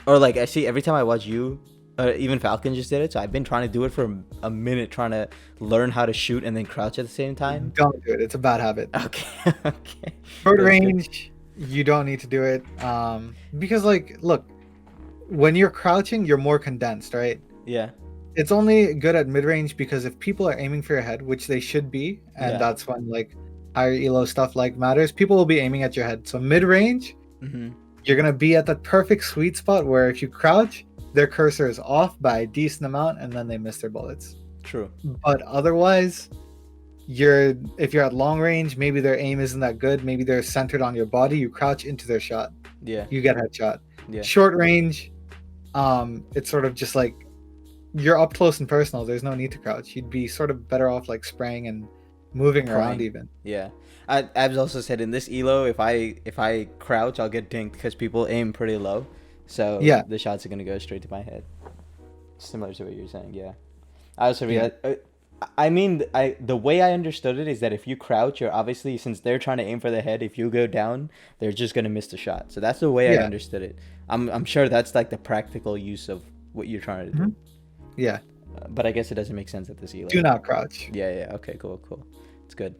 Or like I see every time I watch you, even Falcon just did it. So I've been trying to do it for a minute, trying to learn how to shoot and then crouch at the same time. Don't do it. It's a bad habit. Okay, okay. Short That's good. range, you don't need to do it. Because like, look, when you're crouching, you're more condensed, right? Yeah, It's only good at mid-range because if people are aiming for your head, which they should be, and Yeah. that's when like higher elo stuff like matters, people will be aiming at your head. So mid-range, hmm you're gonna be at the perfect sweet spot where if you crouch, their cursor is off by a decent amount and then they miss their bullets. true. But otherwise, if you're at long range, maybe their aim isn't that good, maybe they're centered on your body, you crouch into their shot, Yeah, you get headshot. yeah, Short range, it's sort of just like you're up close and personal, there's no need to crouch. You'd be sort of better off like spraying and moving around Praying. even. yeah. Abs also said in this elo, if I crouch, I'll get dinked because people aim pretty low, so Yeah. the shots are gonna go straight to my head. Similar to what you're saying, yeah. I also Yeah. realized. I mean, the way I understood it is that if you crouch, you're obviously, since they're trying to aim for the head, if you go down, they're just gonna miss the shot. So that's the way I Yeah. understood it. I'm sure that's like the practical use of what you're trying to do. Mhm. Yeah, But I guess it doesn't make sense at this elo. do not crouch. Yeah, yeah. Okay, cool. It's good.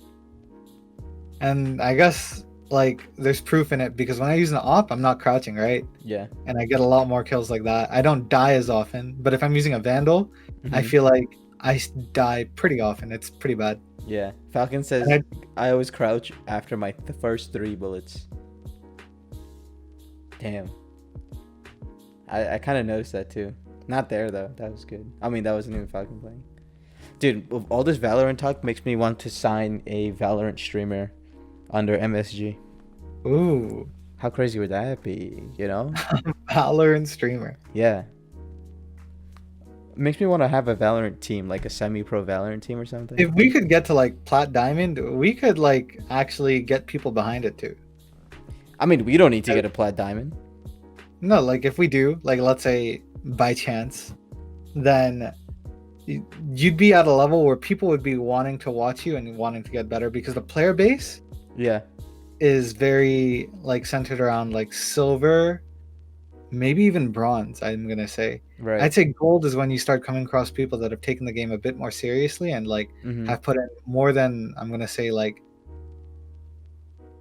And I guess like there's proof in it because when I use an op, I'm not crouching, right? Yeah. And I get a lot more kills like that. I don't die as often, but if I'm using a vandal, I Mhm. feel like die pretty often. It's pretty bad. Yeah. Falcon says And I always crouch after the first 3 bullets. Damn. I kind of noticed that too. Not there though. That was good. I mean, that wasn't even Falcon playing. Dude, all this Valorant talk makes me want to sign a Valorant streamer under MSG. Ooh, How crazy would that be, you know? Valorant streamer. Yeah. Makes me want to have a Valorant team, like a semi-pro Valorant team or something. If we could get to like plat diamond, we could like actually get people behind it too. I mean, we don't need to get a plat diamond. No, like if we do, like let's say by chance, then you'd be at a level where people would be wanting to watch you and wanting to get better because the player base Yeah. is very like centered around like silver, maybe even bronze, I'm gonna say. Right. I'd say gold is when you start coming across people that have taken the game a bit more seriously and like Mhm. have put in more than, I'm gonna say, like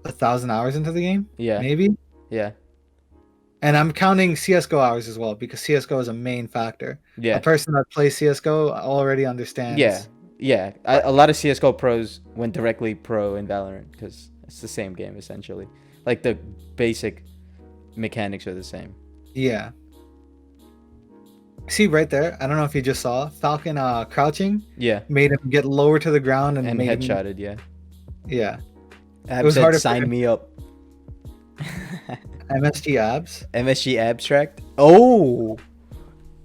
1,000 hours into the game, Yeah. maybe. Yeah. And I'm counting CS:GO hours as well because CS:GO is a main factor. Yeah. A person that plays CS:GO already understands. Yeah. Yeah. A lot of CS:GO pros went directly pro in Valorant because it's the same game essentially. Like the basic mechanics are the same. Yeah. See right there, I don't know if you just saw Falcon crouching Yeah. made him get lower to the ground and And made him, headshotted, yeah. yeah. Ab was said, harder for sign him. me up. MSG abs. MSG Abstract. Oh,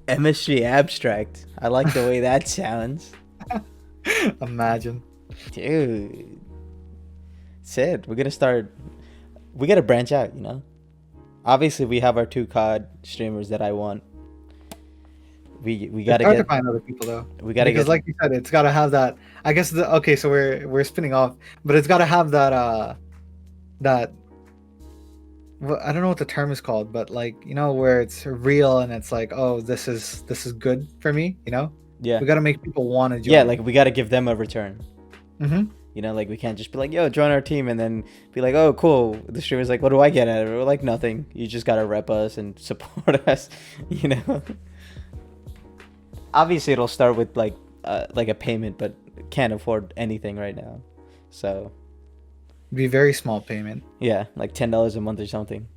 MSG Abstract. I like the way that sounds. Imagine. Dude. Sid, we gotta branch out, you know? Obviously, we have our 2 COD streamers that I want. We gotta It's hard get. to find other people though. We gotta Because get. like you said, it's gotta have that. I guess okay, so we're spinning off, but it's gotta have that well, I don't know what the term is called, but like, you know, where it's real and it's like, oh, this is good for me, you know? Yeah. We gotta make people want to join. Yeah, like we gotta give them a return. Mm-hmm. You know, like we can't just be like, yo, join our team and then be like, oh, cool. The streamer's like, what do I get out of it? We're like, nothing. You just gotta rep us and support us, you know? Obviously, it'll start with like a payment, but can't afford anything right now. So, Be very small payment. yeah, like $10 a month or something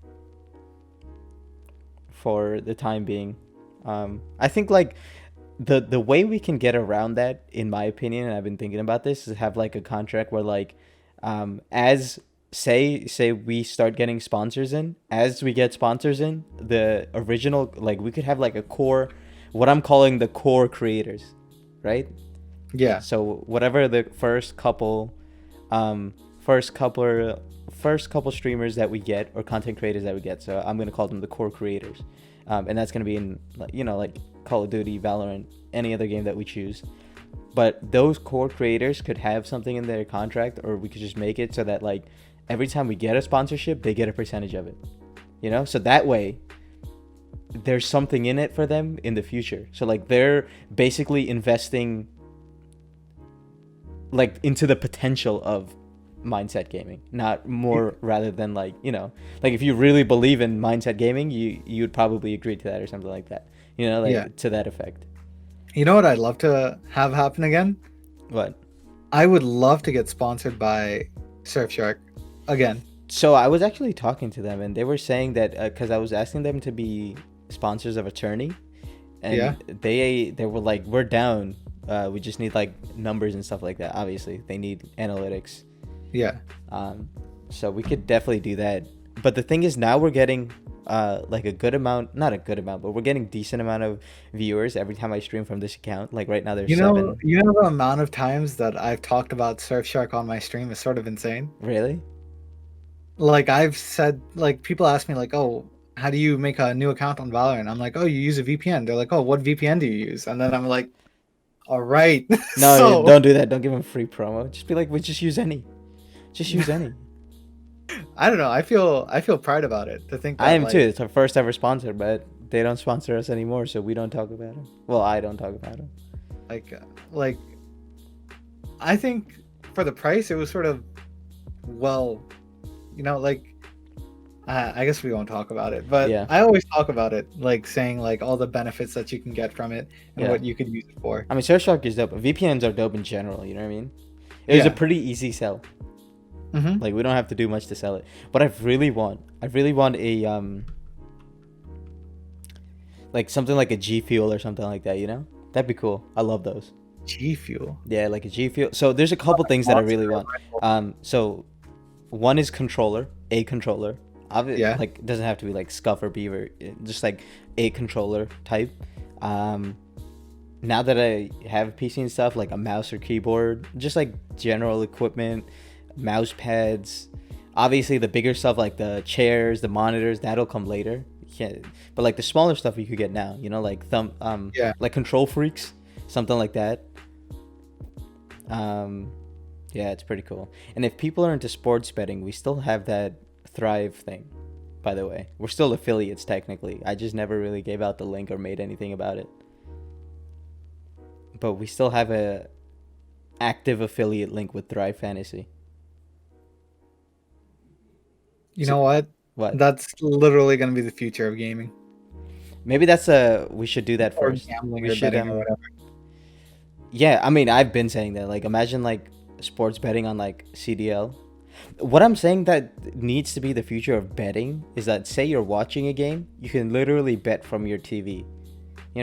for the time being. I think like the way we can get around that, in my opinion, and I've been thinking about this, is have like a contract where like, as say we start getting sponsors in, as we get sponsors in, the original, like we could have like a core, what I'm calling the core creators, right? Yeah. So whatever the first couple streamers that we get, or content creators that we get, so I'm gonna call them the core creators, and that's gonna be in, you know, like Call of Duty, Valorant, any other game that we choose. But those core creators could have something in their contract, or we could just make it so that like every time we get a sponsorship, they get a percentage of it, you know, so that way there's something in it for them in the future. So like they're basically investing like into the potential of MindSet Gaming, not more, rather than like, you know, like if you really believe in MindSet Gaming, you'd probably agree to that or something like that, you know, like to that effect. You know what I'd love to have happen again? What? I would love to get sponsored by Surfshark again. So I was actually talking to them, and they were saying that because I was asking them to be sponsors of a tourney, and they were like, we're down. We just need like numbers and stuff like that. Obviously, they need analytics. Yeah. So we could definitely do that. But the thing is, now we're getting like a good amount, not a good amount, but we're getting decent amount of viewers every time I stream from this account. Like right now, there's 7. You know the amount of times that I've talked about Surfshark on my stream is sort of insane. Really? Like I've said, like people ask me like, oh, how do you make a new account on Valorant? I'm like, oh, you use a VPN. They're like, oh, what VPN do you use? And then I'm like, all right. No, don't do that. Don't give them free promo. Just be like, we just use any. Just use any. I don't know. I feel pride about it. To think that, I am like, too. It's our first ever sponsor, but they don't sponsor us anymore, so we don't talk about them. Well, I don't talk about them. Like, I think for the price, it was sort of, well, you know, like, I guess we won't talk about it, but Yeah. I always talk about it, like saying like all the benefits that you can get from it and what you could use it for. I mean, Surfshark is dope. VPNs are dope in general. You know what I mean? It was a pretty easy sell. Mm-hmm. Like we don't have to do much to sell it. But I really want a like something like a G Fuel or something like that. You know, that'd be cool. I love those. G Fuel. Yeah, like a G Fuel. So there's a couple things that I really want. So one is a controller. Yeah. Like it doesn't have to be like Scuff or Beaver, just like a controller type. Now that I have a PC and stuff, like a mouse or keyboard, just like general equipment, mouse pads. Obviously the bigger stuff like the chairs, the monitors, that'll come later. But like the smaller stuff you could get now, you know, like like Control Freaks, something like that. Yeah, it's pretty cool. And if people are into sports betting, we still have that Thrive thing, by the way. We're still affiliates technically. I just never really gave out the link or made anything about it. But we still have a active affiliate link with Thrive Fantasy. You know what? What? That's literally going to be the future of gaming. Maybe we should do that Or first. gambling We or should betting or whatever. Yeah, I mean, I've been saying that. Like, imagine like sports betting on like CDL. What I'm saying that needs to be the future of betting is that, say you're watching a game, you can literally bet from your TV. You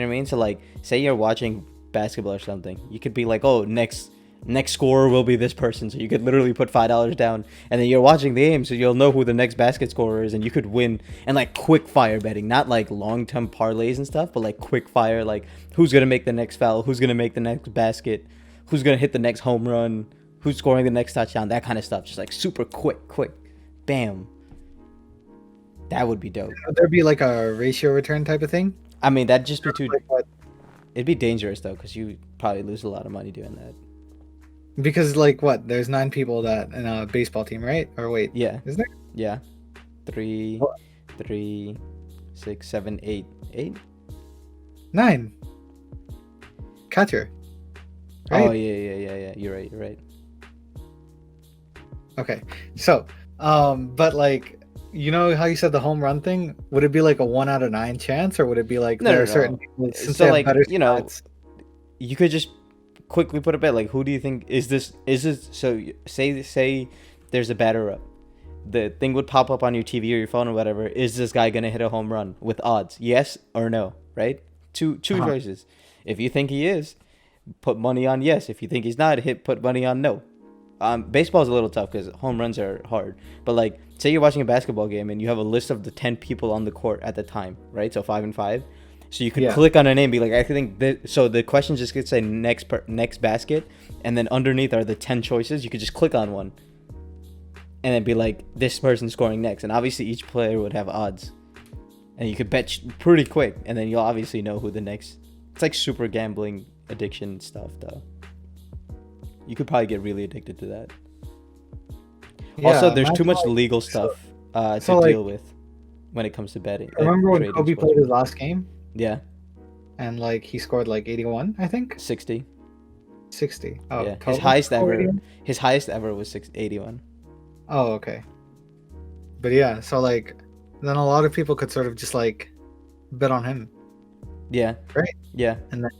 know what I mean? So like, say you're watching basketball or something, you could be like, oh, next scorer will be this person, so you could literally put $5 down, and then you're watching the game, so you'll know who the next basket scorer is, and you could win. And like quick fire betting, not like long-term parlays and stuff, but like quick fire, like who's gonna make the next foul, who's gonna make the next basket, who's gonna hit the next home run, who's scoring the next touchdown, that kind of stuff. Just like super quick, bam. That would be dope. Would there be like a ratio return type of thing? I mean, that'd just be too. Like what? It'd be dangerous though, because you probably lose a lot of money doing that. Because like what? There's 9 people that in a baseball team, right? Or wait, Yeah. is there? Yeah. 3, What? 6, 7, 8. 8? 9. Catcher. Right? Oh yeah. You're right. Okay. So, but like, you know how you said the home run thing? Would it be like a 1 out of 9 chance, or would it be like No, there no, are certain no. people since So they have like, better you know, stats? you could just quickly put a bet. Like, who do you think is this? So say there's a batter up. The thing would pop up on your TV or your phone or whatever. Is this guy gonna hit a home run with odds? Yes or no? Right? Two choices. If you think he is, put money on yes. If you think he's not, put money on no. Baseball is a little tough because home runs are hard. But like, say you're watching a basketball game and you have a list of the 10 people on the court at the time, right? So 5 and 5. So you could click on a name, be like, I think so the question just could say next basket, and then underneath are the 10 choices. You could just click on one, and then be like, this person's scoring next. And obviously each player would have odds, and you could bet pretty quick, and then you'll obviously know who the next. It's like super gambling addiction stuff, though. You could probably get really addicted to that. Also, there's too much legal stuff to deal with when it comes to betting. Remember when Kobe played his last game? Yeah. And like he scored like 81, I think. 60. 60. Oh, yeah. His highest ever was 81. Oh, okay. But yeah, so like then a lot of people could sort of just like bet on him. Yeah. Right? Yeah. And then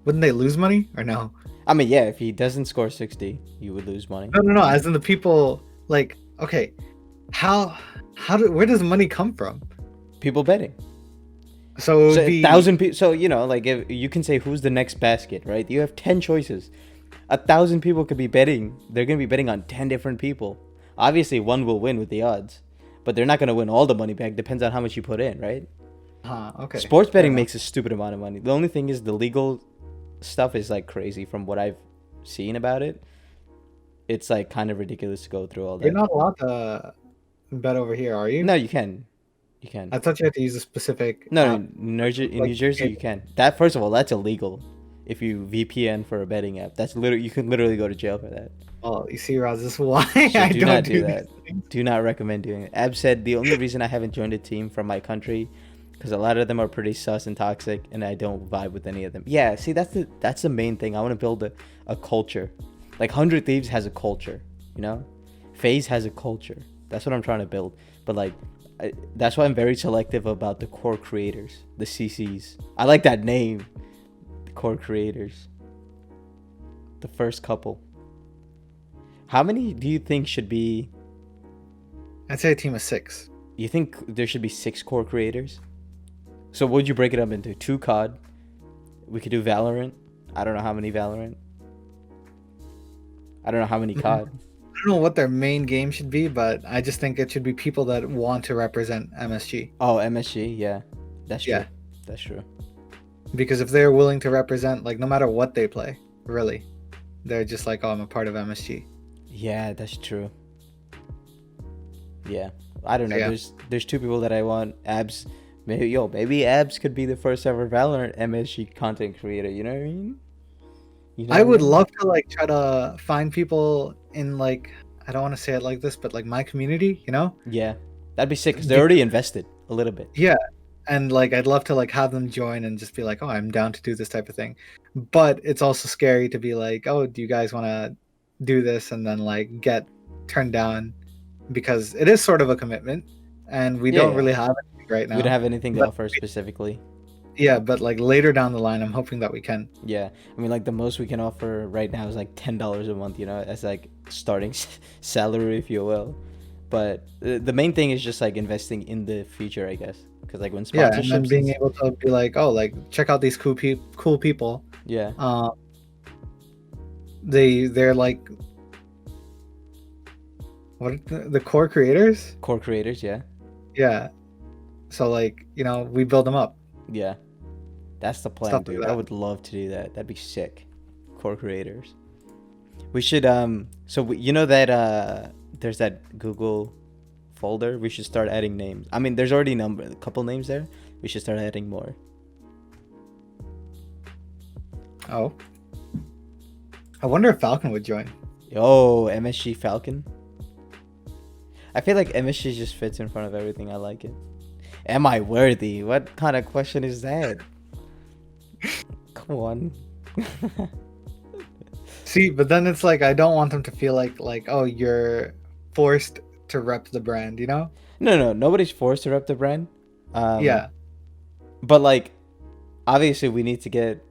wouldn't they lose money or no? I mean, yeah, if he doesn't score 60, you would lose money. No. As in the people, like, okay, where does money come from? People betting. So it would be 1,000 people. So like if you can say who's the next basket, right? You have 10 choices. 1,000 people could be betting. They're gonna be betting on 10 different people. Obviously, one will win with the odds, but they're not gonna win all the money back. Depends on how much you put in, right? Okay. Sports betting makes a stupid amount of money. The only thing is the legal stuff is like crazy from what I've seen about it. It's like kind of ridiculous to go through all that. You're not allowed to bet over here, are you? No, you can. You can. I thought you had to use a specific. No, in New Jersey you can. That first of all, that's illegal. If you VPN for a betting app, that's literally you can literally go to jail for that. Oh, you see, Roz, this is why So I do don't not do that. things. Do not recommend doing it. Ab said the only reason I haven't joined a team from my country because a lot of them are pretty sus and toxic, and I don't vibe with any of them. Yeah, see, that's the main thing. I want to build a culture. Like 100 Thieves has a culture, you know. FaZe has a culture. That's what I'm trying to build. But like, that's why I'm very selective about the core creators, the CCs. I like that name, the core creators. The first couple. How many do you think should be? I'd say a team of 6. You think there should be 6 core creators? So would you break it up into 2 COD? We could do Valorant. I don't know how many Valorant. I don't know how many COD. I don't know what their main game should be, but I just think it should be people that want to represent MSG. Oh, MSG, yeah. That's true. Yeah. That's true. Because if they're willing to represent, like, no matter what they play, really, they're just like, oh, I'm a part of MSG. Yeah, that's true. Yeah. I don't know. Yeah. There's 2 people that I want. Abs. Maybe Abs could be the first ever Valorant MSG content creator. You know what I mean? I would love to like try to find people in like, I don't want to say it like this, but like my community, you know? Yeah, that'd be sick because they're already invested a little bit. Yeah, and like I'd love to like have them join and just be like, oh, I'm down to do this type of thing. But it's also scary to be like, oh, do you guys want to do this, and then like get turned down because it is sort of a commitment, and we don't really have anything right now. We don't have anything to offer specifically. Yeah, but like later down the line, I'm hoping that we can. Yeah, I mean, like the most we can offer right now is like $10 a month, you know, as like starting salary, if you will. But the main thing is just like investing in the future, I guess, because like when sponsorships, yeah, and then being able to be like, oh, like check out these cool people. Yeah. They're like, what are the core creators? Core creators, yeah. Yeah. So like, you know, we build them up. Yeah. That's the plan, dude. I would love to do that. That'd be sick. Core creators. We should you know that there's that Google folder. We should start adding names. I mean, there's already a couple names there. We should start adding more. Oh. I wonder if Falcon would join. Oh, MSG Falcon. I feel like MSG just fits in front of everything. I like it. Am I worthy? What kind of question is that? Come on. See, but then it's like I don't want them to feel like oh, you're forced to rep the brand, you know? No, nobody's forced to rep the brand. Yeah. But like, obviously, we need to get.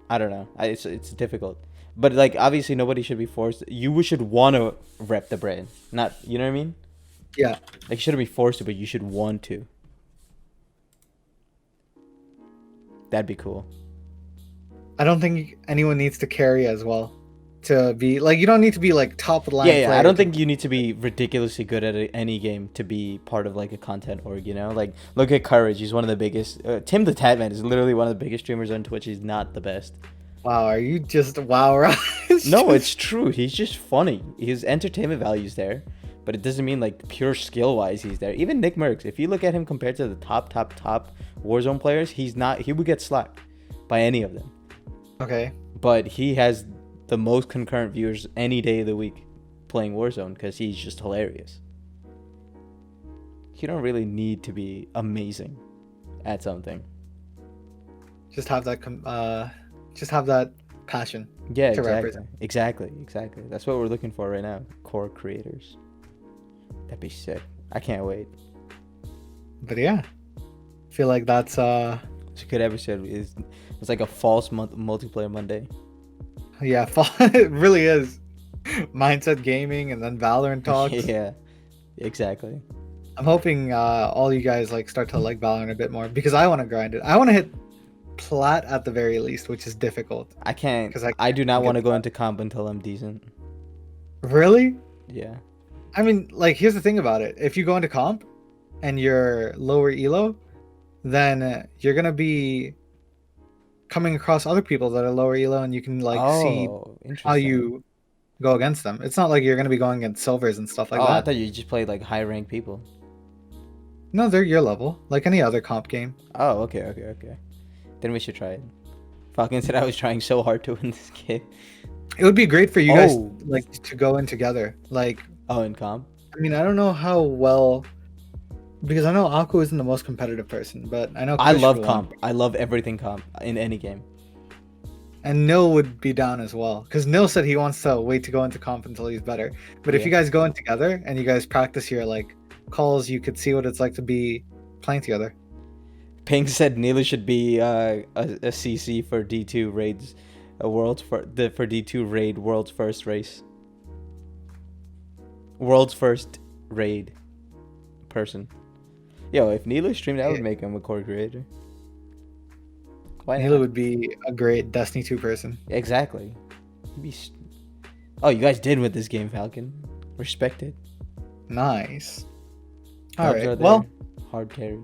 I don't know. It's difficult. But like, obviously, nobody should be forced. You should want to rep the brand, not. You know what I mean? Yeah. Like, you shouldn't be forced to, but you should want to. That'd be cool. I don't think anyone needs to carry as well to be like. You don't need to be like top of the line. Yeah, player I don't to- think you need to be ridiculously good at any game to be part of like a content org, you know? Like, look at Courage. He's one of the biggest. Tim the Tatman is literally one of the biggest streamers on Twitch. He's not the best. Wow, are you just wow? Right? No, it's true. He's just funny. His entertainment value's there, but it doesn't mean like pure skill wise he's there. Even Nick Merckx, if you look at him compared to the top Warzone players, he's not. He would get slapped by any of them. okay. But he has the most concurrent viewers any day of the week playing Warzone because he's just hilarious. You don't really need to be amazing at something. Just have that. Just have that passion. Yeah, To exactly. represent. Exactly. That's what we're looking for right now. Core creators. That'd be sick. I can't wait. But yeah, I feel like that's It's a good episode. It's like a false multiplayer Monday. yeah, it really is. Mindset gaming and then Valorant talks. Yeah, exactly. I'm hoping all you guys like start to like Valorant a bit more because I want to grind it. I want to hit plat at the very least, which is difficult. I can't. 'Cause I do not get want to go that. into comp until I'm decent. Really? Yeah. I mean, like, here's the thing about it. If you go into comp and you're lower elo, then you're gonna be coming across other people that are lower elo, and you can like see interesting. how you go against them. It's not like you're gonna be going against silvers and stuff like I that. thought you just played like high ranked people. No, they're your level, like any other comp game. Oh, okay. Then we should try it. Falcon said I was trying so hard to win this game. It would be great for you guys Oh. like to go in together. Like, Oh, in comp? I mean, I don't know how well, because I know Aku isn't the most competitive person, but I know I Kush love will. comp. I love everything comp in any game. And Nil would be down as well, because Nil said he wants to wait to go into comp until he's better. But if Yeah. you guys go in together and you guys practice your like calls, you could see what it's like to be playing together. Pink said Neela should be a CC for D2 raids, for D2 raid world's first race. World's first raid person. Yo, if Neela streamed, I would make him a core creator. Why Nila not? would be a great Destiny 2 person. Exactly. He'd be oh, you guys did with this game, Falcon. Respect it. Nice. Dubs All are right. there. Well, Hard carry.